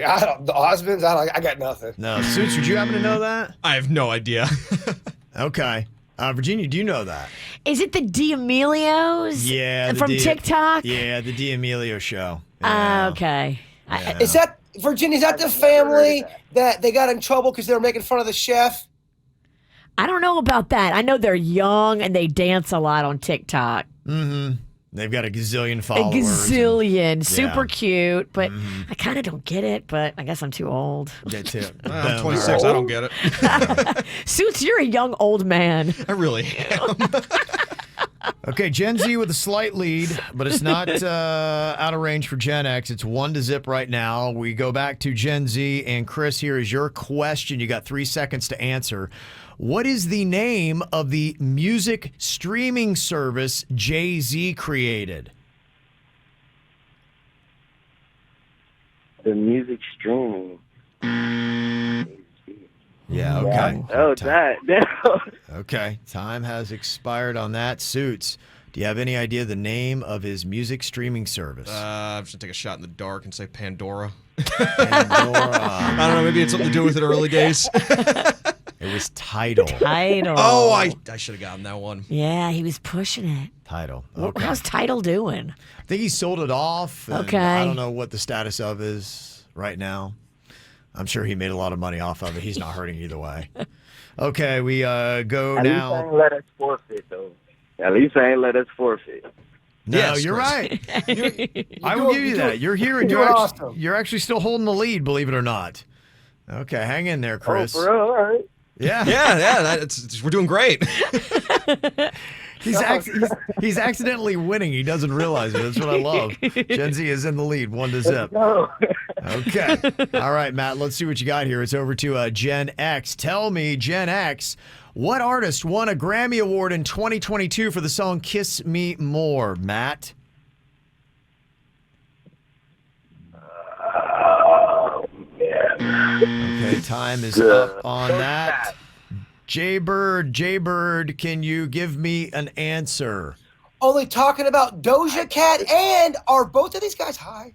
Osmonds. I got nothing. No, Suits, would you happen to know that? I have no idea. Okay. Virginia, do you know that? Is it the D'Amelios? Yeah. From TikTok? Yeah, the D'Amelio show. Yeah. Okay. Yeah. Is that, Virginia, is that the family that they got in trouble because they were making fun of the chef? I don't know about that. I know they're young and they dance a lot on TikTok. Mm-hmm. They've got a gazillion followers. A gazillion. Super Yeah. cute, but I kind of don't get it, but I guess I'm too old. That's it. I'm 26. I don't get it. Suits, you're a young old man. I really am. Okay, Gen Z with a slight lead, but it's not out of range for Gen X. It's 1-0 right now. We go back to Gen Z, and Chris, here is your question. You got 3 seconds to answer. What is the name of the music streaming service Jay-Z created? The music streaming. Yeah, okay. Oh, that. Okay, time has expired on that. Suits, do you have any idea the name of his music streaming service? I'm just going to take a shot in the dark and say Pandora. Pandora. I don't know. Maybe it's something to do with it early days. It was Tidal. Tidal. Oh, I should have gotten that one. Yeah, he was pushing it. Tidal. What- Okay. How's Tidal doing? I think he sold it off. And Okay. I don't know what the status of is right now. I'm sure he made a lot of money off of it. He's not hurting either way. Okay, we go At least now. I ain't let us forfeit, though. At least I ain't let us forfeit. No, Yes, you're Chris. right. I will give you that. You're here, and You're awesome. you're actually still holding the lead, believe it or not. Okay, hang in there, Chris. Oh, for real? All right. Yeah. Yeah, we're doing great. He's accidentally winning. He doesn't realize it. That's what I love. Gen Z is in the lead, 1-0. No. Okay. All right, Matt, let's see what you got here. It's over to Gen X. Tell me, Gen X, what artist won a Grammy Award in 2022 for the song Kiss Me More? Matt? Okay, time is up on that. Jaybird, can you give me an answer? Only talking about Doja Cat, and are both of these guys high?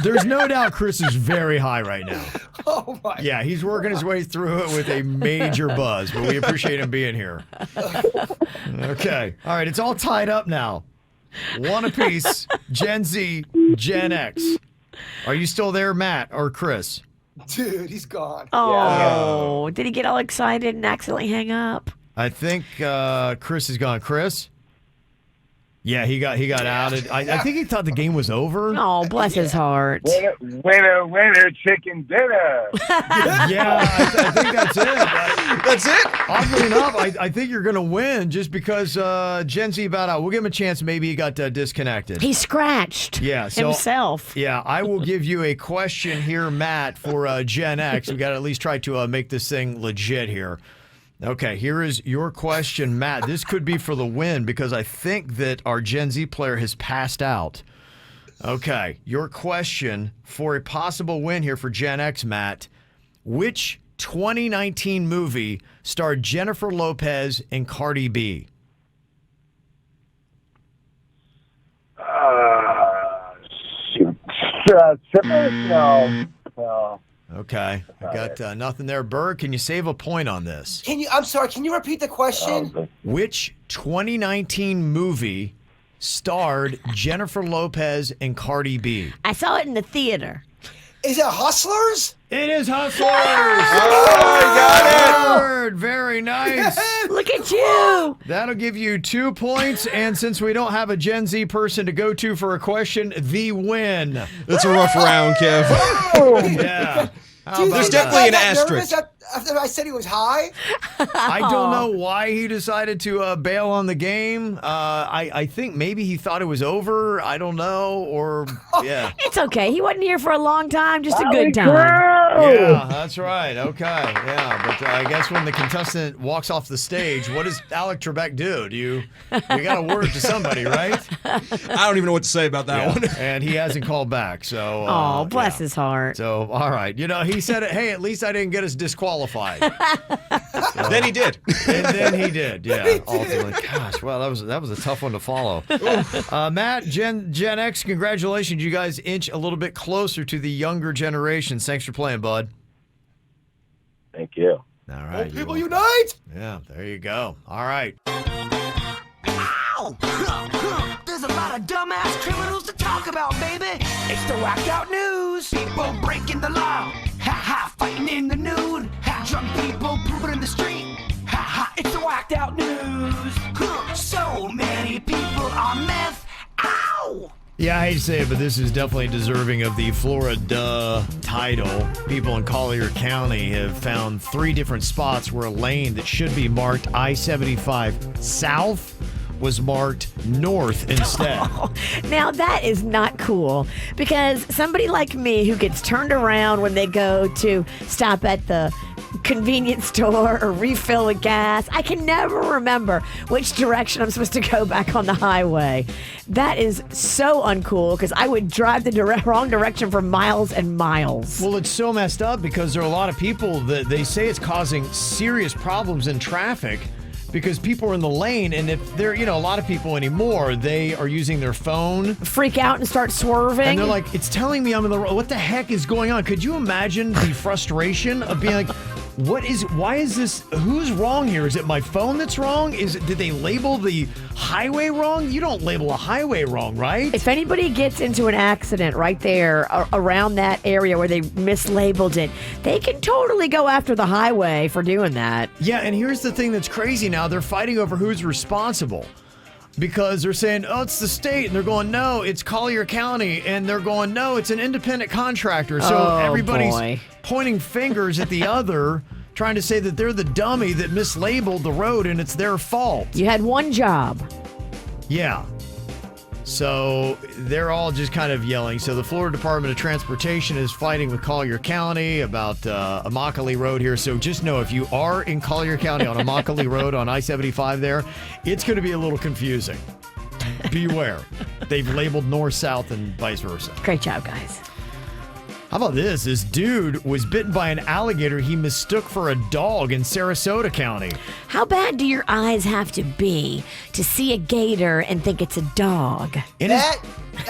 There's no doubt Chris is very high right now. Oh my! Yeah, he's working his way through it with a major buzz, but we appreciate him being here. Okay. All right, it's all tied up now. One apiece, Gen Z, Gen X. Are you still there, Matt or Chris? Dude, he's gone. Oh, did he get all excited and accidentally hang up? I think Chris is gone. Chris? Yeah, he got outed. I think he thought the game was over. Oh, bless his heart. Winner, chicken dinner. Yeah, I think that's it. That's it? Oddly enough, I think you're going to win just because Gen Z bowed out. We'll give him a chance. Maybe he got disconnected. He scratched himself. Yeah, I will give you a question here, Matt, for Gen X. We got to at least try to make this thing legit here. Okay, here is your question, Matt. This could be for the win because I think that our Gen Z player has passed out. Okay, your question for a possible win here for Gen X, Matt. Which 2019 movie starred Jennifer Lopez and Cardi B? Strippers? No. No. Okay. I got nothing there. Berg, can you save a point on this? I'm sorry, can you repeat the question? Which 2019 movie starred Jennifer Lopez and Cardi B? I saw it in the theater. Is it Hustlers? It is Hustlers. Oh, you got it. Very nice. Look at you. That'll give you 2 points. And since we don't have a Gen Z person to go to for a question, the win. That's a rough round, Kev. Yeah. There's definitely an asterisk. After I said he was high? I don't know why he decided to bail on the game. I think maybe he thought it was over. I don't know. Or, yeah. It's okay. He wasn't here for a long time. Just a good time. Yeah, that's right. Okay. Yeah. But I guess when the contestant walks off the stage, what does Alec Trebek do? We got a word to somebody, right? I don't even know what to say about that one. And he hasn't called back. So. Oh, bless his heart. So, all right. He said, hey, at least I didn't get us disqualified. Then he did. And then he did. Yeah. Ultimately. Gosh, well, that was a tough one to follow. Matt, Gen X, congratulations. You guys inch a little bit closer to the younger generations. Thanks for playing, bud. Thank you. All right. Old people unite! Yeah, there you go. All right. Ow! There's a lot of dumbass criminals to talk about, baby. It's the whacked out news. People breaking the law. Ha ha, fighting in the nude. Ha, drunk people pooping in the street. Ha ha, it's the whacked out news. So many people on meth. Ow! Yeah, I hate to say it, but this is definitely deserving of the Florida title. People in Collier County have found 3 different spots where a lane that should be marked I-75 South was marked north instead. Now that is not cool, because somebody like me who gets turned around when they go to stop at the convenience store or refill the gas, I can never remember which direction I'm supposed to go back on the highway. That is so uncool, because I would drive the wrong direction for miles and miles. Well, it's so messed up because there are a lot of people that they say it's causing serious problems in traffic because people are in the lane, and if they're, a lot of people anymore, they are using their phone. Freak out and start swerving. And they're like, it's telling me I'm in the road. What the heck is going on? Could you imagine the frustration of being like, why is this, who's wrong here? Is it my phone that's wrong? Did they label the highway wrong? You don't label a highway wrong, right? If anybody gets into an accident right there around that area where they mislabeled it, they can totally go after the highway for doing that. Yeah, and here's the thing that's crazy now. They're fighting over who's responsible. Because they're saying, oh, it's the state. And they're going, no, it's Collier County. And they're going, no, it's an independent contractor. So everybody's pointing fingers at the other, trying to say that they're the dummy that mislabeled the road and it's their fault. You had one job. Yeah. So they're all just kind of yelling. So the Florida Department of Transportation is fighting with Collier County about Immokalee Road here. So just know, if you are in Collier County on Immokalee Road on I-75 there, it's going to be a little confusing. Beware. They've labeled north, south, and vice versa. Great job, guys. How about this? This dude was bitten by an alligator he mistook for a dog in Sarasota County. How bad do your eyes have to be to see a gator and think it's a dog? That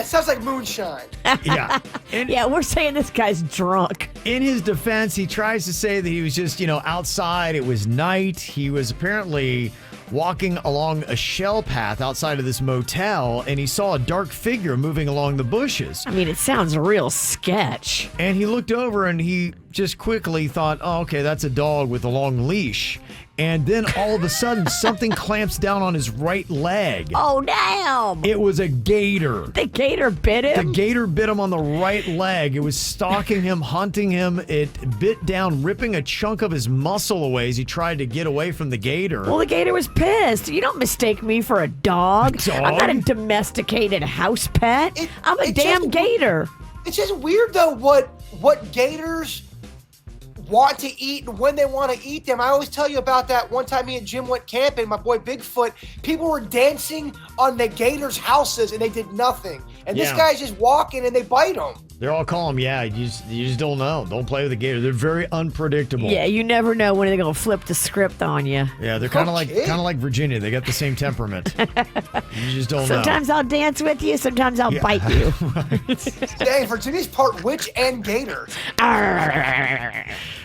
sounds like moonshine. Yeah. Yeah, we're saying this guy's drunk. In his defense, he tries to say that he was just, outside. It was night. He was apparently walking along a shell path outside of this motel, and he saw a dark figure moving along the bushes. I mean, it sounds real sketch. And he looked over and he just quickly thought, oh, okay, that's a dog with a long leash. And then all of a sudden, something clamps down on his right leg. Oh, damn. It was a gator. The gator bit him? The gator bit him on the right leg. It was stalking him, hunting him. It bit down, ripping a chunk of his muscle away as he tried to get away from the gator. Well, the gator was pissed. You don't mistake me for a dog. A dog? I'm not a domesticated house pet. I'm a damn gator. It's just weird, though, what gators want to eat and when they want to eat them. I always tell you about that one time me and Jim went camping, my boy Bigfoot. People were dancing on the gators' houses and they did nothing. And this guy's just walking and they bite him. They're all calm. Yeah, you just don't know. Don't play with the gator. They're very unpredictable. Yeah, you never know when they're gonna flip the script on you. Yeah, they're kind of like Virginia. They got the same temperament. You just don't know. Sometimes I'll dance with you. Sometimes I'll bite you. Dang, Virginia's part witch and gator.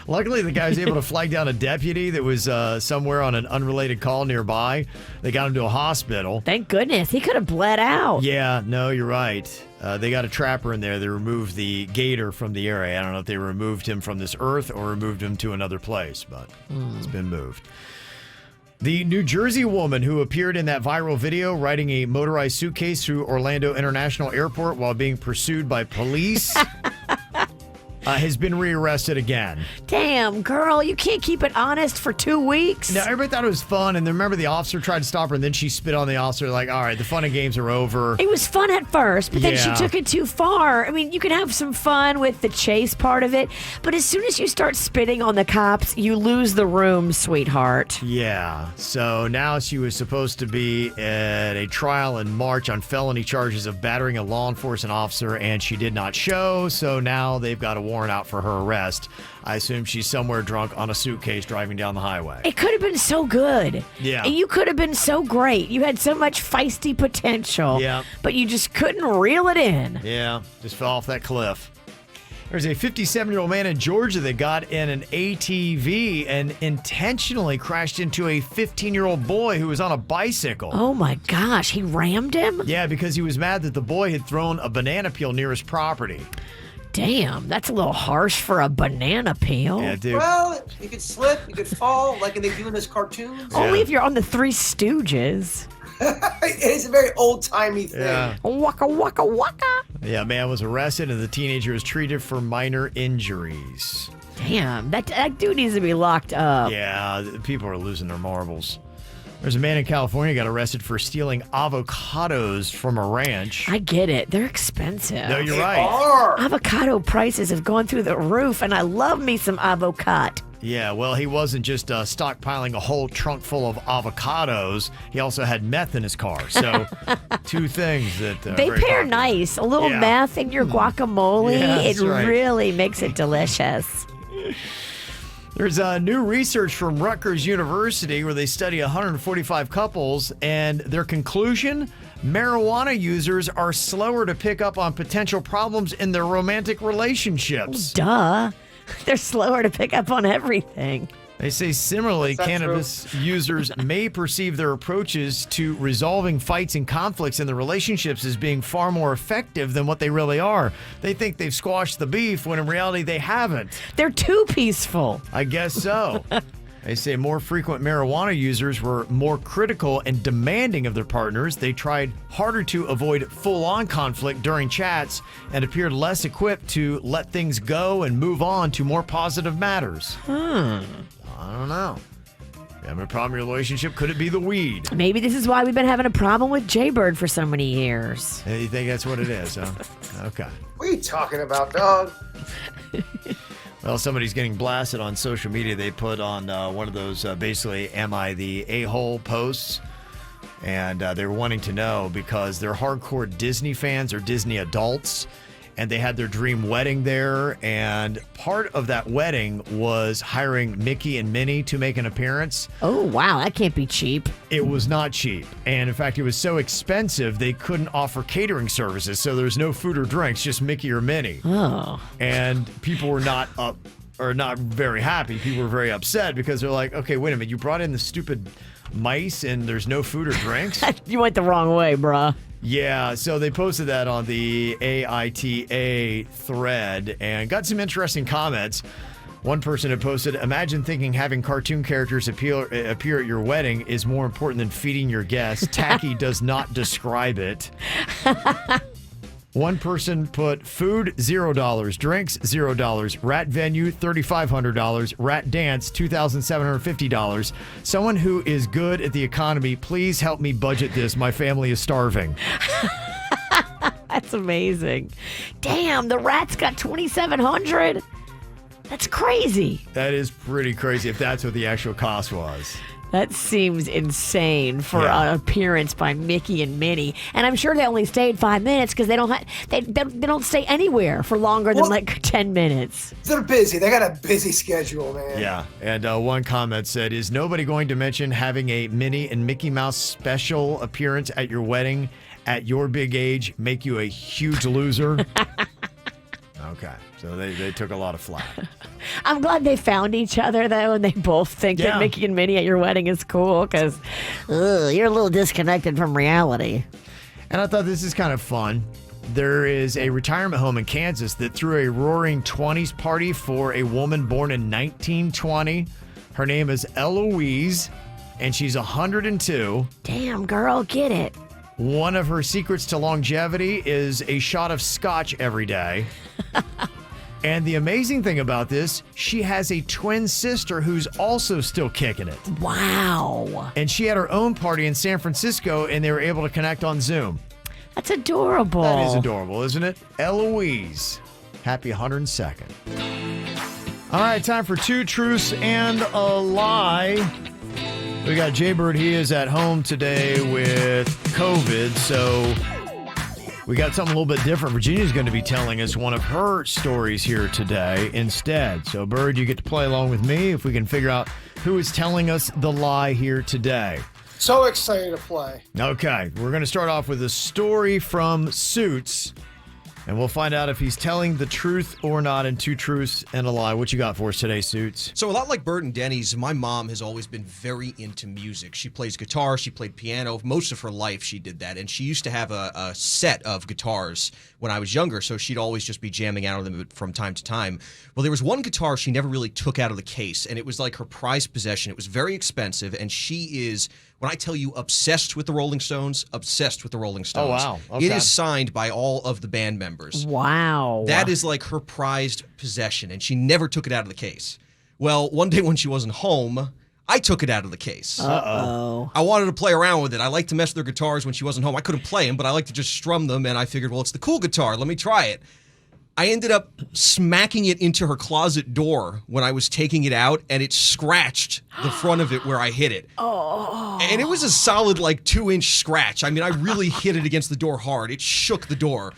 Luckily, the guy was able to flag down a deputy that was somewhere on an unrelated call nearby. They got him to a hospital. Thank goodness. He could have bled out. Yeah, no, you're right. They got a trapper in there. They removed the gator from the area. I don't know if they removed him from this earth or removed him to another place, but it's been moved. The New Jersey woman who appeared in that viral video riding a motorized suitcase through Orlando International Airport while being pursued by police has been rearrested again. Damn, girl, you can't keep it honest for 2 weeks. Now, everybody thought it was fun, and then remember the officer tried to stop her, and then she spit on the officer like, all right, the fun and games are over. It was fun at first, but then she Yeah. took it too far. I mean, you can have some fun with the chase part of it, but as soon as you start spitting on the cops, you lose the room, sweetheart. Yeah, so now she was supposed to be at a trial in March on felony charges of battering a law enforcement officer, and she did not show, so now they've got a warrant out for her arrest. I assume she's somewhere drunk on a suitcase driving down the highway. It could have been so good. Yeah. And you could have been so great. You had so much feisty potential. Yeah. But you just couldn't reel it in. Yeah, just fell off that cliff. There's a 57-year-old man in Georgia that got in an ATV and intentionally crashed into a 15-year-old boy who was on a bicycle. Oh my gosh, he rammed him? Yeah, because he was mad that the boy had thrown a banana peel near his property. Damn, that's a little harsh for a banana peel. Yeah, dude. Well, you could slip, you could fall, like they do in those cartoons. Only if you're on the Three Stooges. It is a very old-timey thing. Yeah. Waka waka waka. Yeah, man was arrested and the teenager was treated for minor injuries. Damn, that dude needs to be locked up. Yeah, people are losing their marbles. There's a man in California got arrested for stealing avocados from a ranch. I get it. They're expensive. No, you're They right. are. Avocado prices have gone through the roof, and I love me some avocado. Yeah, well, he wasn't just stockpiling a whole trunk full of avocados. He also had meth in his car. So, two things that They very pair popular. nice. A little Yeah. meth in your guacamole. Yeah, it that's right. really makes it delicious. There's new research from Rutgers University where they study 145 couples, and their conclusion, marijuana users are slower to pick up on potential problems in their romantic relationships. Duh. They're slower to pick up on everything. They say similarly, Is that cannabis users may perceive their approaches to resolving fights and conflicts in the relationships as being far more effective than what they really are. They think they've squashed the beef when in reality they haven't. They're too peaceful. I guess so. They say more frequent marijuana users were more critical and demanding of their partners. They tried harder to avoid full-on conflict during chats and appeared less equipped to let things go and move on to more positive matters. I don't know. You having a problem in your relationship? Could it be the weed? Maybe this is why we've been having a problem with Jaybird for so many years. You think that's what it is, huh? Okay. What are you talking about, dog? Well, somebody's getting blasted on social media. They put on one of those basically, am I the a-hole posts? And they're wanting to know because they're hardcore Disney fans or Disney adults. And they had their dream wedding there. And part of that wedding was hiring Mickey and Minnie to make an appearance. Oh, wow. That can't be cheap. It was not cheap. And in fact, it was so expensive, they couldn't offer catering services. So there's no food or drinks, just Mickey or Minnie. Oh. And people were not very happy. People were very upset because they're like, okay, wait a minute. You brought in the stupid mice and there's no food or drinks? You went the wrong way, bruh. Yeah, so they posted that on the AITA thread and got some interesting comments. One person had posted, imagine thinking having cartoon characters appear at your wedding is more important than feeding your guests. Tacky does not describe it. One person put food, $0, drinks, $0, rat venue, $3,500, rat dance, $2,750. Someone who is good at the economy, please help me budget this. My family is starving. That's amazing. Damn, the rat's got $2,700. That's crazy. That is pretty crazy if that's what the actual cost was. That seems insane for an appearance by Mickey and Minnie. And I'm sure they only stayed 5 minutes because they don't stay anywhere for longer than like 10 minutes. They're busy. They got a busy schedule, man. Yeah. And one comment said, is nobody going to mention having a Minnie and Mickey Mouse special appearance at your wedding at your big age make you a huge loser? Okay. So they took a lot of flack. I'm glad they found each other, though, and they both think that Mickey and Minnie at your wedding is cool because you're a little disconnected from reality. And I thought this is kind of fun. There is a retirement home in Kansas that threw a roaring 20s party for a woman born in 1920. Her name is Eloise, and she's 102. Damn, girl, get it. One of her secrets to longevity is a shot of scotch every day. And the amazing thing about this, she has a twin sister who's also still kicking it. Wow. And she had her own party in San Francisco, and they were able to connect on Zoom. That's adorable. That is adorable, isn't it? Eloise, happy 102nd. All right, time for two truths and a lie. We got Jaybird. He is at home today with COVID, so we got something a little bit different. Virginia's going to be telling us one of her stories here today instead. So, Bird, you get to play along with me if we can figure out who is telling us the lie here today. So excited to play. Okay, we're going to start off with a story from Suits, and we'll find out if he's telling the truth or not in two truths and a lie. What you got for us today, Suits? So a lot like Bert and Denny's, my mom has always been very into music. She plays guitar, she played piano. Most of her life she did that. And she used to have a set of guitars when I was younger, so she'd always just be jamming out of them from time to time. Well, there was one guitar she never really took out of the case, and it was like her prized possession. It was very expensive, and she is, when I tell you obsessed with the Rolling Stones, obsessed with the Rolling Stones. Oh, wow. Okay. It is signed by all of the band members. Wow. That is like her prized possession, and she never took it out of the case. Well, one day when she wasn't home, I took it out of the case. Uh-oh. I wanted to play around with it. I liked to mess with her guitars when she wasn't home. I couldn't play them, but I liked to just strum them, and I figured, well, it's the cool guitar. Let me try it. I ended up smacking it into her closet door when I was taking it out, and it scratched the front of it where I hit it. Oh. And it was a solid, like, 2-inch scratch. I mean, I really hit it against the door hard. It shook the door.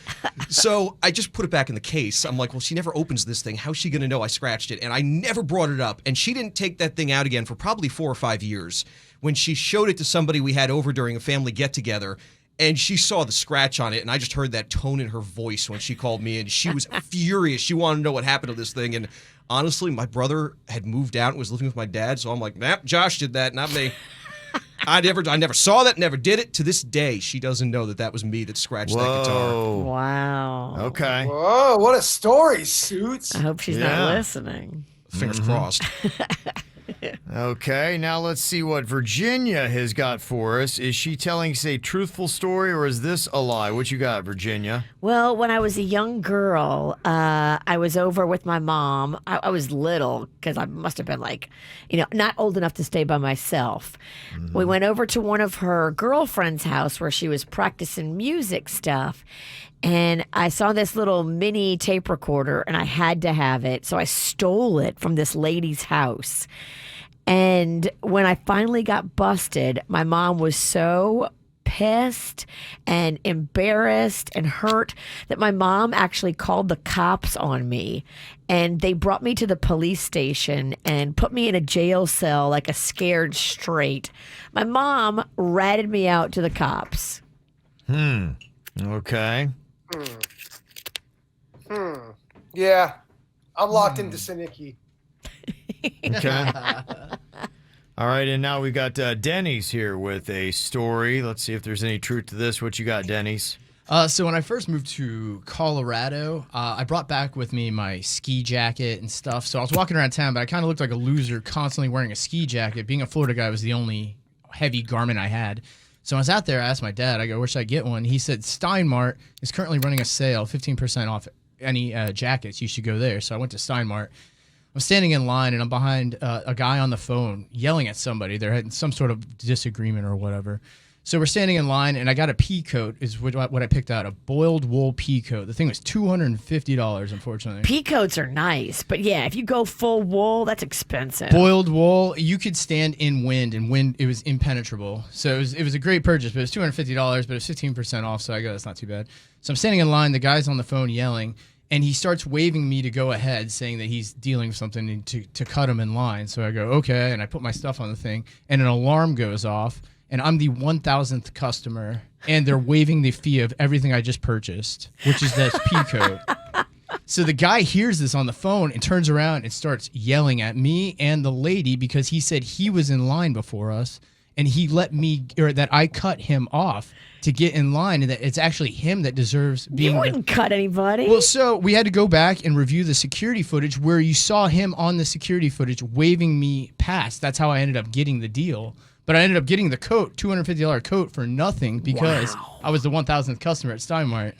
So I just put it back in the case. I'm like, well, she never opens this thing. How's she going to know I scratched it? And I never brought it up. And she didn't take that thing out again for probably 4 or 5 years. When she showed it to somebody we had over during a family get-together, and she saw the scratch on it, and I just heard that tone in her voice when she called me, and she was furious. She wanted to know what happened to this thing, and honestly, my brother had moved out and was living with my dad, so I'm like, nah, Josh did that, not me. I never saw that, never did it. To this day, she doesn't know that was me that scratched that guitar. Wow. Okay. Whoa, what a story, Suits. I hope she's not listening. Fingers crossed. Okay, now let's see what Virginia has got for us. Is she telling us a truthful story, or is this a lie? What you got, Virginia? Well, when I was a young girl, I was over with my mom. I was little because I must have been like, not old enough to stay by myself. Mm-hmm. We went over to one of her girlfriend's house where she was practicing music stuff. And I saw this little mini tape recorder, and I had to have it. So I stole it from this lady's house. And when I finally got busted, my mom was so pissed and embarrassed and hurt that my mom actually called the cops on me. And they brought me to the police station and put me in a jail cell like a scared straight. My mom ratted me out to the cops. Okay. Yeah, I'm locked into Siniki. Okay. All right, and now we got Denny's here with a story. Let's see if there's any truth to this. What you got, Denny's? So when I first moved to Colorado, I brought back with me my ski jacket and stuff. So I was walking around town, but I kind of looked like a loser constantly wearing a ski jacket. Being a Florida guy was the only heavy garment I had. So I was out there, I asked my dad, I go, where should I get one? He said, Steinmart is currently running a sale, 15% off any jackets. You should go there. So I went to Steinmart. I'm standing in line, and I'm behind a guy on the phone yelling at somebody. They're having some sort of disagreement or whatever. So we're standing in line, and I got a pea coat is what I picked out, a boiled wool pea coat. The thing was $250, unfortunately. Pea coats are nice, but yeah, if you go full wool, that's expensive. Boiled wool, you could stand in wind, and wind, it was impenetrable. So it was a great purchase, but it was $250, but it was 15% off, so I go, that's not too bad. So I'm standing in line, the guy's on the phone yelling, and he starts waving me to go ahead, saying that he's dealing with something to cut him in line. So I go, okay, and I put my stuff on the thing, and an alarm goes off, and I'm the 1,000th customer, and they're waiving the fee of everything I just purchased, which is this pea coat. So the guy hears this on the phone and turns around and starts yelling at me and the lady because he said he was in line before us, and he let me, or that I cut him off to get in line, and that it's actually him that deserves being. You wouldn't cut anybody. Well, so we had to go back and review the security footage where you saw him on the security footage waving me past. That's how I ended up getting the deal. But I ended up getting the coat, $250 coat, for nothing because I was the 1,000th customer at Steinmart.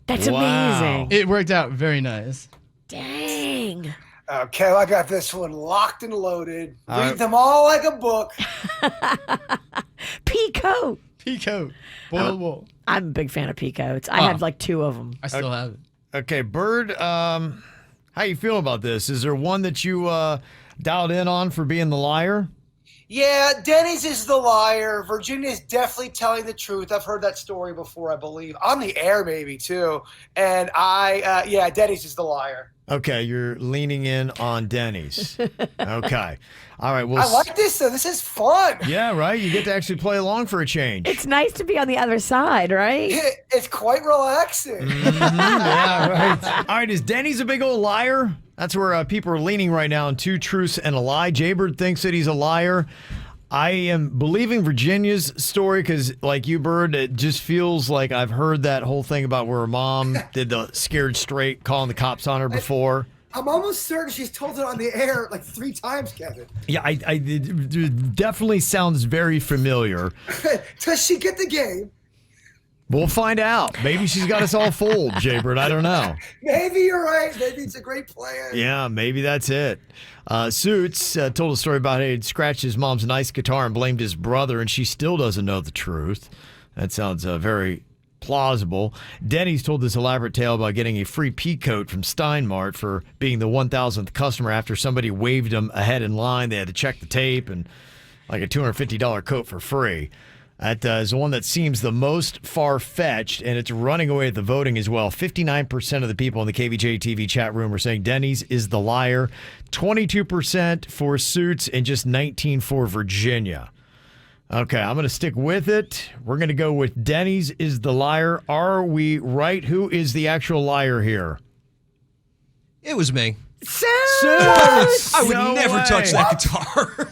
That's amazing. It worked out very nice. Dang. Okay, well, I got this one locked and loaded. Read them all like a book. Pea coat. Pea coat. Boiled wool. I'm a big fan of pea coats. I have like 2 of them. I still have it. Okay, Bird, how you feel about this? Is there one that you dialed in on for being the liar? Yeah, Denny's is the liar. Virginia's definitely telling the truth. I've heard that story before, I believe. On the air, maybe, too. And yeah, Denny's is the liar. Okay, you're leaning in on Denny's. Okay. All right. Well, I like this, though. This is fun. Yeah, right? You get to actually play along for a change. It's nice to be on the other side, right? It's quite relaxing. Yeah, right. All right, is Denny's a big old liar? That's where people are leaning right now on 2 truths and a lie. Jaybird thinks that he's a liar. I am believing Virginia's story because, like you, Bird, it just feels like I've heard that whole thing about where her mom did the scared straight, calling the cops on her before. I'm almost certain she's told it on the air like 3 times, Kevin. Yeah, it definitely sounds very familiar. Does she get the game? We'll find out. Maybe she's got us all fooled, Jaybird. I don't know. Maybe you're right. Maybe it's a great plan. Yeah, maybe that's it. Suits told a story about how he'd scratched his mom's nice guitar and blamed his brother, and she still doesn't know the truth. That sounds very plausible. Denny's told this elaborate tale about getting a free pea coat from Steinmart for being the 1,000th customer after somebody waved him ahead in line. They had to check the tape and like a $250 coat for free. That is the one that seems the most far-fetched, and it's running away at the voting as well. 59% of the people in the KVJ TV chat room are saying Denny's is the liar, 22% for Suits, and just 19% for Virginia. Okay, I'm going to stick with it. We're going to go with Denny's is the liar. Are we right? Who is the actual liar here? It was me. Suits! I would never touch that guitar.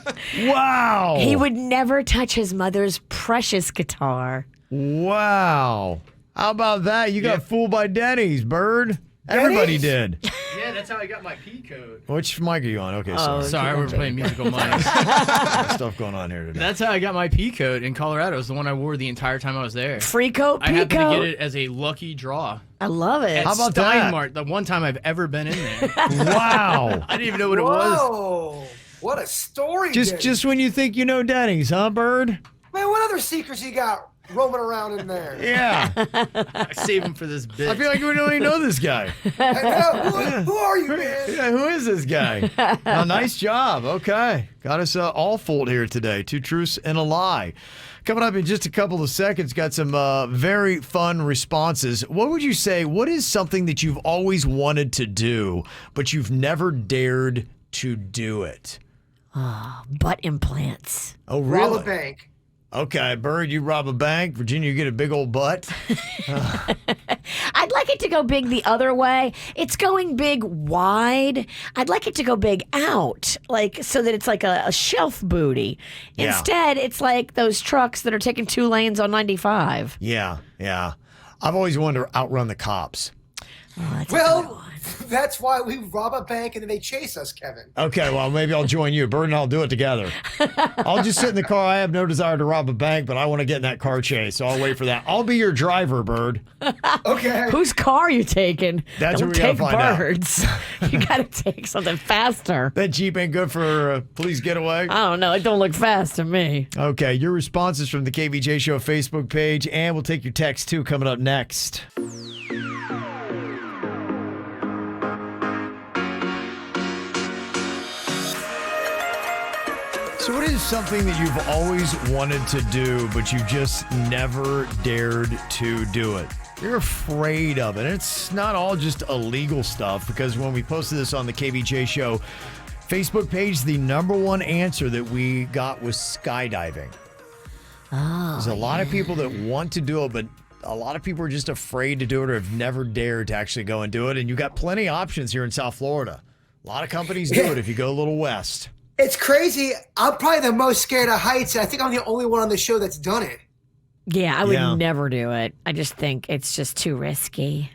Wow. He would never touch his mother's precious guitar. Wow. How about that? You got fooled by Denny's, Bird. Everybody did. Yeah, that's how I got my pea coat. Which mic are you on? Okay, sorry. Sorry, we're playing musical mics. Stuff going on here today. That's how I got my pea coat in Colorado. It was the one I wore the entire time I was there. Free coat, I pea happened coat. to get it as a lucky draw. I love it. At How about that? Steinmart, the one time I've ever been in there. Wow. I didn't even know what it was. Whoa. What a story. Denny. Just when you think you know Denny's, huh, Bird? Man, what other secrets you got roaming around in there? Yeah. I save him for this bit. I feel like we don't even know this guy. I know. Who are you, man? Yeah, who is this guy? Oh, nice job. Okay. Got us all fooled here today. 2 truths and a lie. Coming up in just a couple of seconds, got some very fun responses. What would you say, what is something that you've always wanted to do, but you've never dared to do it? Butt implants. Oh, really? Rob a bank. Okay, Bird, you rob a bank. Virginia, you get a big old butt. I'd like it to go big the other way. It's going big wide. I'd like it to go big out, like so that it's like a shelf booty. Yeah. Instead, it's like those trucks that are taking 2 lanes on 95. Yeah. I've always wanted to outrun the cops. Oh, that's a good one. That's why we rob a bank and then they chase us, Kevin. Okay, well, maybe I'll join you. Bird and I'll do it together. I'll just sit in the car. I have no desire to rob a bank, but I want to get in that car chase, so I'll wait for that. I'll be your driver, Bird. Okay. Whose car are you taking? That's Don't what we gotta take find out. Birds. You got to take something faster. That Jeep ain't good for a police getaway? I don't know. It don't look fast to me. Okay, your responses from the KVJ Show Facebook page, and we'll take your text, too, coming up next. So what is something that you've always wanted to do, but you just never dared to do it? You're afraid of it. And it's not all just illegal stuff, because when we posted this on the KVJ Show Facebook page, the number one answer that we got was skydiving. There's a lot of people that want to do it, but a lot of people are just afraid to do it or have never dared to actually go and do it. And you got plenty of options here in South Florida. A lot of companies do it if you go a little west. It's crazy. I'm probably the most scared of heights, and I think I'm the only one on the show that's done it. Yeah, I would never do it. I just think it's just too risky.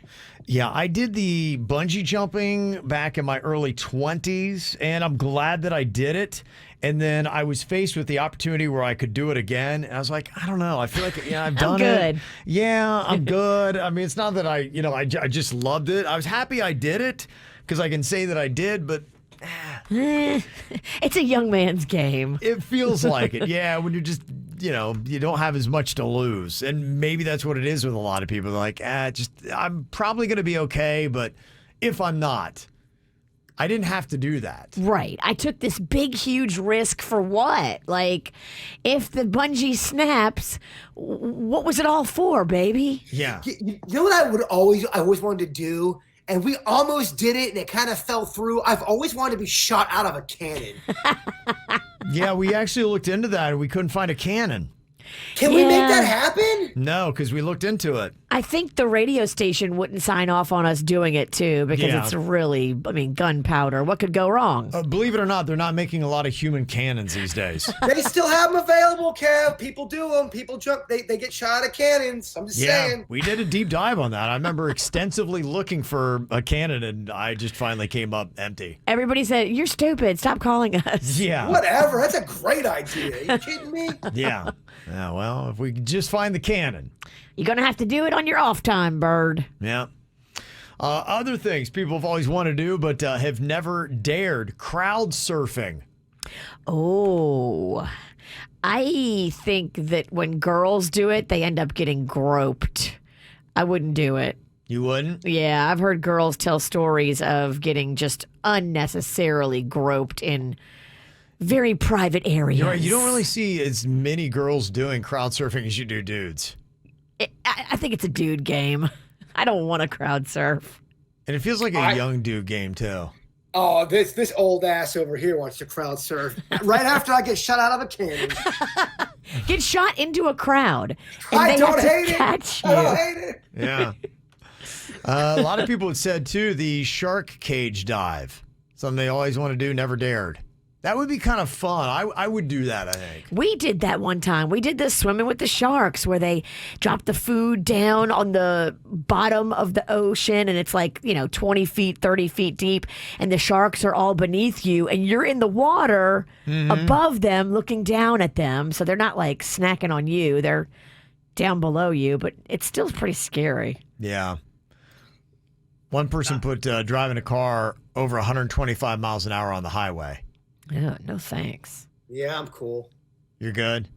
Yeah, I did the bungee jumping back in my early 20s, and I'm glad that I did it. And then I was faced with the opportunity where I could do it again. And I was like, I don't know. I feel like, I've done good. it. Yeah, I'm good. I mean, it's not that I just loved it. I was happy I did it because I can say that I did, but it's a young man's game. it feels like it. Yeah, when you're just, you don't have as much to lose. And maybe that's what it is with a lot of people. They're like, I'm probably going to be okay, but if I'm not, I didn't have to do that. Right. I took this big, huge risk for what? Like, if the bungee snaps, what was it all for, baby? Yeah. You know what I always wanted to do? And we almost did it, and it kind of fell through. I've always wanted to be shot out of a cannon. Yeah, we actually looked into that, and we couldn't find a cannon. Can we make that happen? No, because we looked into it. I think the radio station wouldn't sign off on us doing it, too, because it's really, gunpowder. What could go wrong? Believe it or not, they're not making a lot of human cannons these days. They still have them available, Kev. People do them. People jump. They get shot out of cannons. I'm just saying. We did a deep dive on that. I remember extensively looking for a cannon, and I just finally came up empty. Everybody said, you're stupid. Stop calling us. Yeah. Whatever. That's a great idea. Are you kidding me? Yeah. Yeah, well, if we could just find the cannon. You're going to have to do it on your off time, Bird. Yeah. Other things people have always wanted to do but have never dared. Crowd surfing. Oh, I think that when girls do it, they end up getting groped. I wouldn't do it. You wouldn't? Yeah, I've heard girls tell stories of getting just unnecessarily groped in very private areas. You're right. You don't really see as many girls doing crowd surfing as you do dudes. I think it's a dude game. I don't want to crowd surf. And it feels like a young dude game, too. Oh, this old ass over here wants to crowd surf. Right after I get shot out of a cannon. Get shot into a crowd. And I they don't have to hate catch it. you. I don't hate it. Yeah. A lot of people have said, too, the shark cage dive. Something they always want to do, never dared. That would be kind of fun. I would do that, I think. We did that one time. We did this swimming with the sharks where they drop the food down on the bottom of the ocean and it's like, 20 feet, 30 feet deep and the sharks are all beneath you and you're in the water above them looking down at them. So they're not like snacking on you. They're down below you, but it's still pretty scary. Yeah. One person put driving a car over 125 miles an hour on the highway. Yeah, no thanks. Yeah, I'm cool. You're good?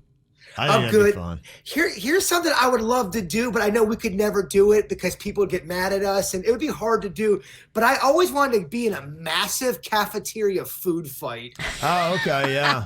I I'm think that'd be good. fun. Here's something I would love to do, but I know we could never do it because people would get mad at us and it would be hard to do. But I always wanted to be in a massive cafeteria food fight. Oh, okay, yeah.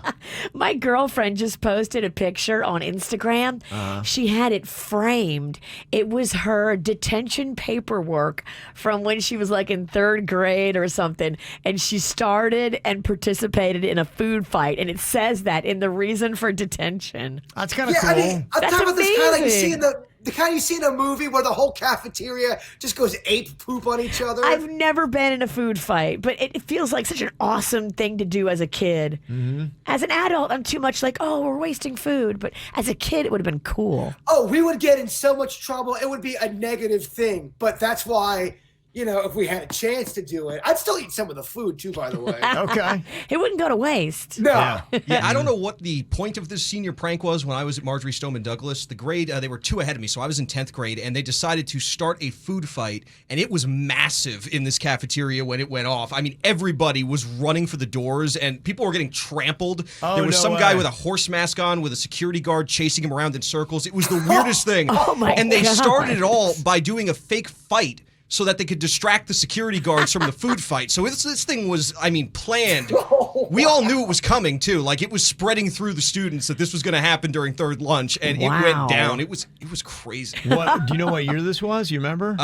My girlfriend just posted a picture on Instagram. She had it framed. It was her detention paperwork from when she was like in 3rd grade or something. And she started and participated in a food fight. And it says that in the reason for detention. That's kind of cool. I mean, I'm That's talking about this kind of like you see amazing. in the kind you see in a movie where the whole cafeteria just goes ape poop on each other. I've never been in a food fight, but it feels like such an awesome thing to do as a kid. Mm-hmm. As an adult, I'm too much like, oh, we're wasting food. But as a kid, it would have been cool. Oh, we would get in so much trouble. It would be a negative thing. But that's why if we had a chance to do it. I'd still eat some of the food too, by the way. Okay. It wouldn't go to waste. No. Yeah, I don't know what the point of this senior prank was when I was at Marjorie Stoneman Douglas. The grade, they were 2 ahead of me, so I was in 10th grade, and they decided to start a food fight, and it was massive in this cafeteria when it went off. I mean, everybody was running for the doors, and people were getting trampled. There was some guy with a horse mask on with a security guard chasing him around in circles. It was the weirdest thing. Oh my And they God. started it all by doing a fake fight so that they could distract the security guards from the food fight. So this thing was, planned. We all knew it was coming, too. Like, it was spreading through the students that this was going to happen during third lunch, and it went down. It was crazy. What? Do you know what year this was? You remember?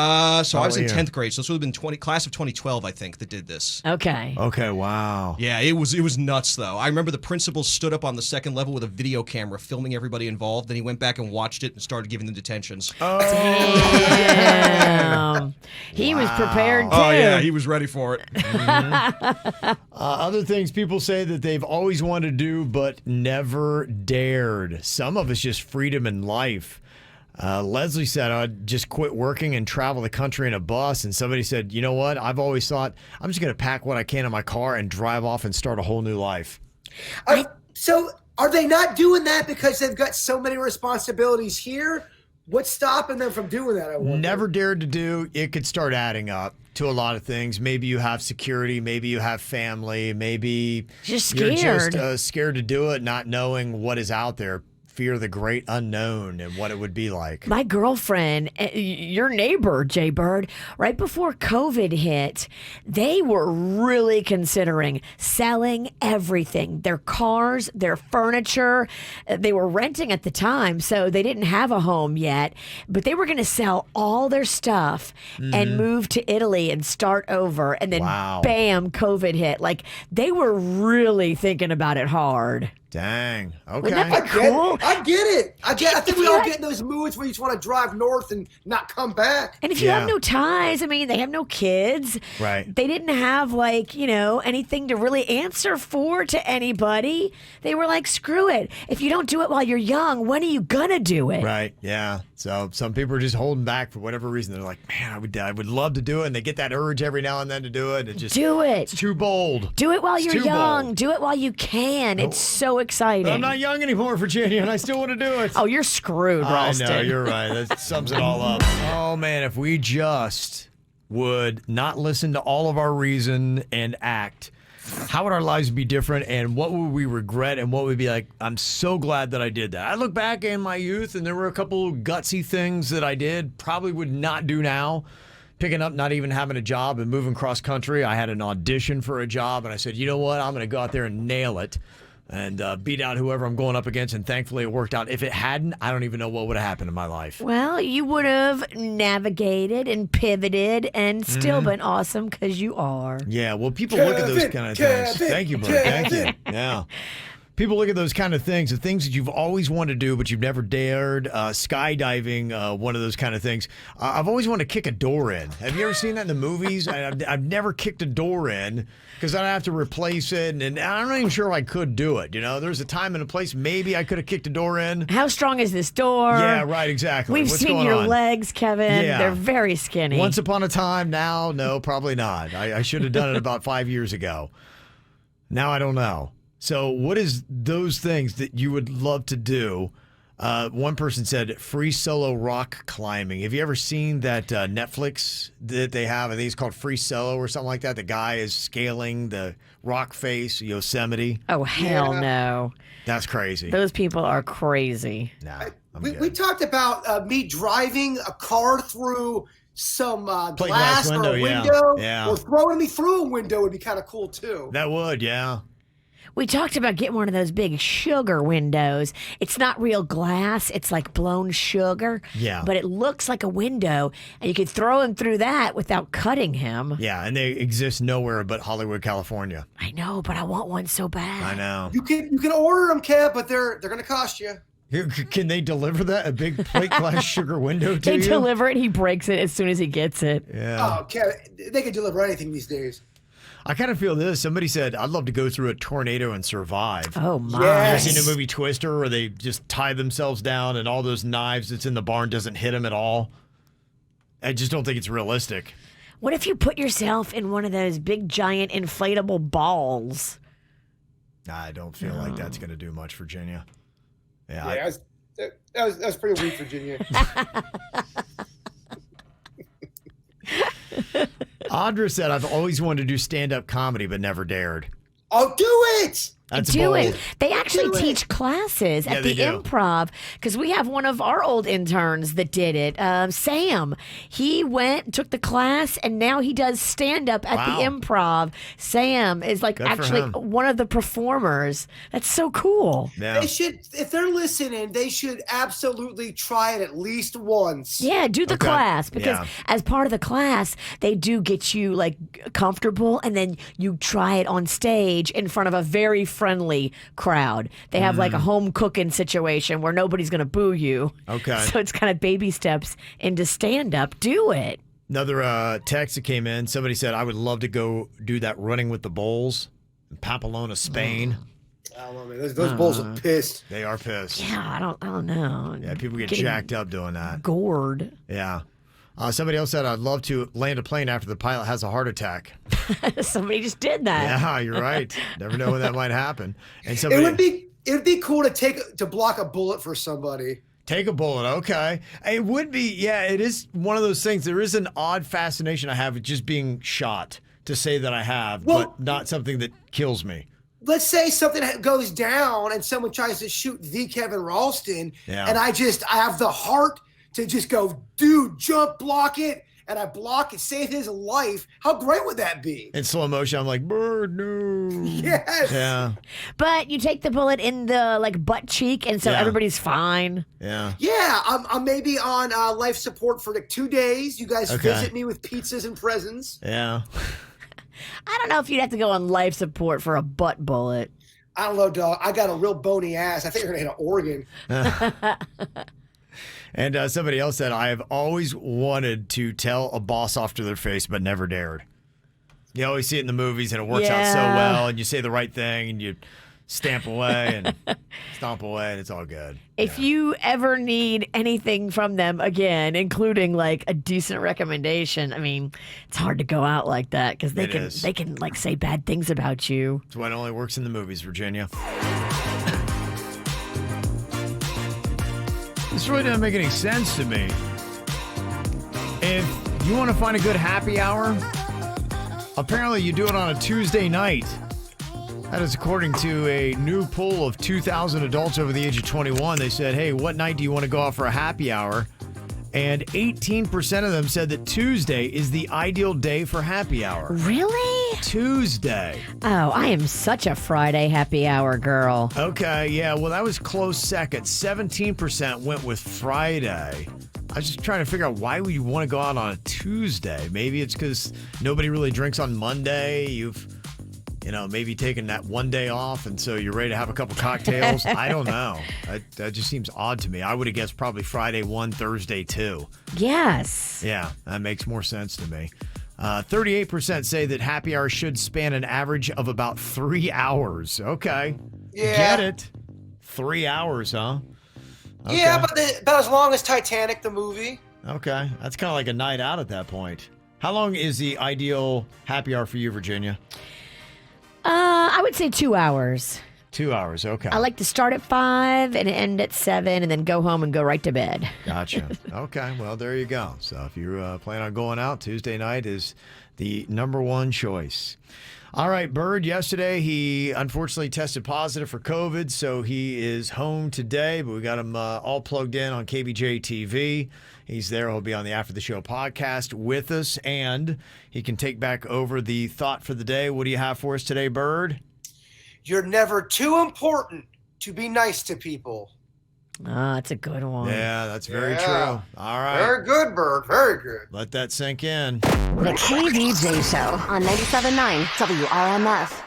So I was in 10th grade, so this would have been class of 2012, I think, that did this. Okay. Okay, wow. Yeah, it was nuts, though. I remember the principal stood up on the second level with a video camera filming everybody involved. Then he went back and watched it and started giving them detentions. Damn. He was prepared, too. Oh, yeah, he was ready for it. Other things people say that they've always wanted to do but never dared. Some of it's just freedom in life. Leslie said, I'd just quit working and travel the country in a bus. And somebody said, you know what? I've always thought I'm just going to pack what I can in my car and drive off and start a whole new life. So are they not doing that because they've got so many responsibilities here? What's stopping them from doing that? I wonder. Never dared to do. It could start adding up to a lot of things. Maybe you have security. Maybe you have family. Maybe Just you're scared. just scared to do it, not knowing what is out there. Fear the great unknown and what it would be like. My girlfriend, your neighbor, Jaybird, right before COVID hit, they were really considering selling everything, their cars, their furniture. They were renting at the time, so they didn't have a home yet, but they were going to sell all their stuff and move to Italy and start over. And then bam, COVID hit. Like, they were really thinking about it hard. Dang. Okay. Wouldn't that be cool? I get it. I think we all get in those moods where you just want to drive north and not come back. And if you have no ties, they have no kids. Right. They didn't have, anything to really answer for to anybody. They were like, screw it. If you don't do it while you're young, when are you going to do it? Right. Yeah. So some people are just holding back for whatever reason. They're like, man, I would love to do it. And they get that urge every now and then to do it. Do it. It's too bold. Do it while It's you're too young. bold. Do it while you can. It's so exciting. But I'm not young anymore, Virginia, and I still want to do it. Oh, you're screwed, Ralston. I know, you're right. That sums it all up. Oh, man, if we just would not listen to all of our reason and act, how would our lives be different, and what would we regret, and what would be like, I'm so glad that I did that. I look back in my youth, and there were a couple gutsy things that I did, probably would not do now. Picking up, not even having a job, and moving cross country. I had an audition for a job, and I said, you know what, I'm going to go out there and nail it. And beat out whoever I'm going up against, and thankfully it worked out. If it hadn't, I don't even know what would have happened in my life. Well, you would have navigated and pivoted and still been awesome because you are. Yeah, well, people look at those kind of things. Thank you, bro. Thank you. Yeah. People look at those kind of things, the things that you've always wanted to do, but you've never dared. Skydiving, one of those kind of things. I've always wanted to kick a door in. Have you ever seen that in the movies? I've never kicked a door in because I'd have to replace it, and I'm not even sure if I could do it. You know, there's a time and a place maybe I could have kicked a door in. How strong is this door? Yeah, right, exactly. We've What's seen going your on? legs, Kevin. Yeah. They're very skinny. Once upon a time, now, no, probably not. I should have done it about 5 years ago. Now I don't know. So what is those things that you would love to do? One person said free solo rock climbing. Have you ever seen that Netflix that they have? I think it's called Free Solo or something like that. The guy is scaling the rock face, Yosemite. Oh, hell no. That's crazy. Those people are crazy. Nah, we talked about me driving a car through some Plate glass window, or a yeah. window, Yeah. or throwing me through a window would be kind of cool too. That would, yeah. We talked about getting one of those big sugar windows. It's not real glass. It's like blown sugar. Yeah. But it looks like a window, and you could throw him through that without cutting him. Yeah, and they exist nowhere but Hollywood, California. I know, but I want one so bad. I know. You can order them, Kev, but they're going to cost you. Here, can they deliver that? A big plate glass sugar window to They you? deliver it. He breaks it as soon as he gets it. Yeah. Oh, Kev, they can deliver anything these days. I kind of feel this. Somebody said, I'd love to go through a tornado and survive. Oh, my. Have you seen the movie Twister where they just tie themselves down and all those knives that's in the barn doesn't hit them at all? I just don't think it's realistic. What if you put yourself in one of those big, giant, inflatable balls? I don't feel like that's going to do much, Virginia. Yeah, that was pretty weak, Virginia. Audra said, I've always wanted to do stand-up comedy, but never dared. Oh, do it! That's do bold. it. They actually teach classes at the Improv because we have one of our old interns that did it. Sam, he took the class, and now he does stand up at the Improv. Sam is like actually one of the performers. That's so cool. Yeah. They should, if they're listening, they should absolutely try it at least once. Yeah, do the class because as part of the class, they do get you like comfortable, and then you try it on stage in front of a very friendly crowd. They have like a home cooking situation where nobody's going to boo you. Okay. So it's kind of baby steps into stand up. Do it. Another text that came in. Somebody said, I would love to go do that running with the bowls in Pamplona, Spain. I don't know, man. Those bulls are pissed. They are pissed. Yeah, I don't know. Yeah, people get Getting jacked up doing that. Gored. Yeah. Somebody else said, I'd love to land a plane after the pilot has a heart attack. Somebody just did that. Yeah, you're right. Never know when that might happen. And somebody, it would be cool to block a bullet for somebody. Take a bullet, okay. It would be, it is one of those things. There is an odd fascination I have with just being shot, to say that I have, but not something that kills me. Let's say something goes down and someone tries to shoot the Kevin Ralston, and I have the heart to just go, dude, jump, block it, and I block it, save his life. How great would that be? In slow motion, I'm like, bird, no. Yes. Yeah. But you take the bullet in the like butt cheek, and so everybody's fine. Yeah. Yeah, I'm maybe on life support for like 2 days. You guys visit me with pizzas and presents. Yeah. I don't know if you'd have to go on life support for a butt bullet. I don't know, dog. I got a real bony ass. I think you're going to hit an organ. And somebody else said, I have always wanted to tell a boss off to their face, but never dared. You always see it in the movies, and it works out so well, and you say the right thing, and you stamp away and stomp away, and it's all good. If you ever need anything from them again, including like a decent recommendation, I mean, it's hard to go out like that because they can like say bad things about you. That's why it only works in the movies, Virginia. This really doesn't make any sense to me. If you want to find a good happy hour, apparently you do it on a Tuesday night. That is according to a new poll of 2,000 adults over the age of 21. They said, hey, what night do you want to go out for a happy hour? And 18% of them said that Tuesday is the ideal day for happy hour. Really? Tuesday. Oh, I am such a Friday happy hour girl. Okay, yeah, well, that was close second. 17% went with Friday. I was just trying to figure out why would you want to go out on a Tuesday? Maybe it's because nobody really drinks on Monday. You've maybe taken that one day off, and so you're ready to have a couple cocktails. I don't know. That just seems odd to me. I would have guessed probably Friday 1, Thursday 2. Yes. Yeah, that makes more sense to me. 38% say that happy hour should span an average of about 3 hours. Okay. Yeah. Get it. 3 hours, huh? Okay. Yeah, about as long as Titanic, the movie. Okay. That's kind of like a night out at that point. How long is the ideal happy hour for you, Virginia? I would say 2 hours. 2 hours, okay. I like to start at 5 and end at 7 and then go home and go right to bed. Gotcha. Okay, well, there you go. So if you plan on going out, Tuesday night is the number one choice. All right, Bird, yesterday he unfortunately tested positive for COVID, so he is home today, but we got him all plugged in on KVJ TV. He's there. He'll be on the After the Show podcast with us, and he can take back over the thought for the day. What do you have for us today, Bird? You're never too important to be nice to people. That's a good one. Yeah, that's very true. All right. Very good, Bird. Very good. Let that sink in. The KVJ Show on 97.9 WRMF.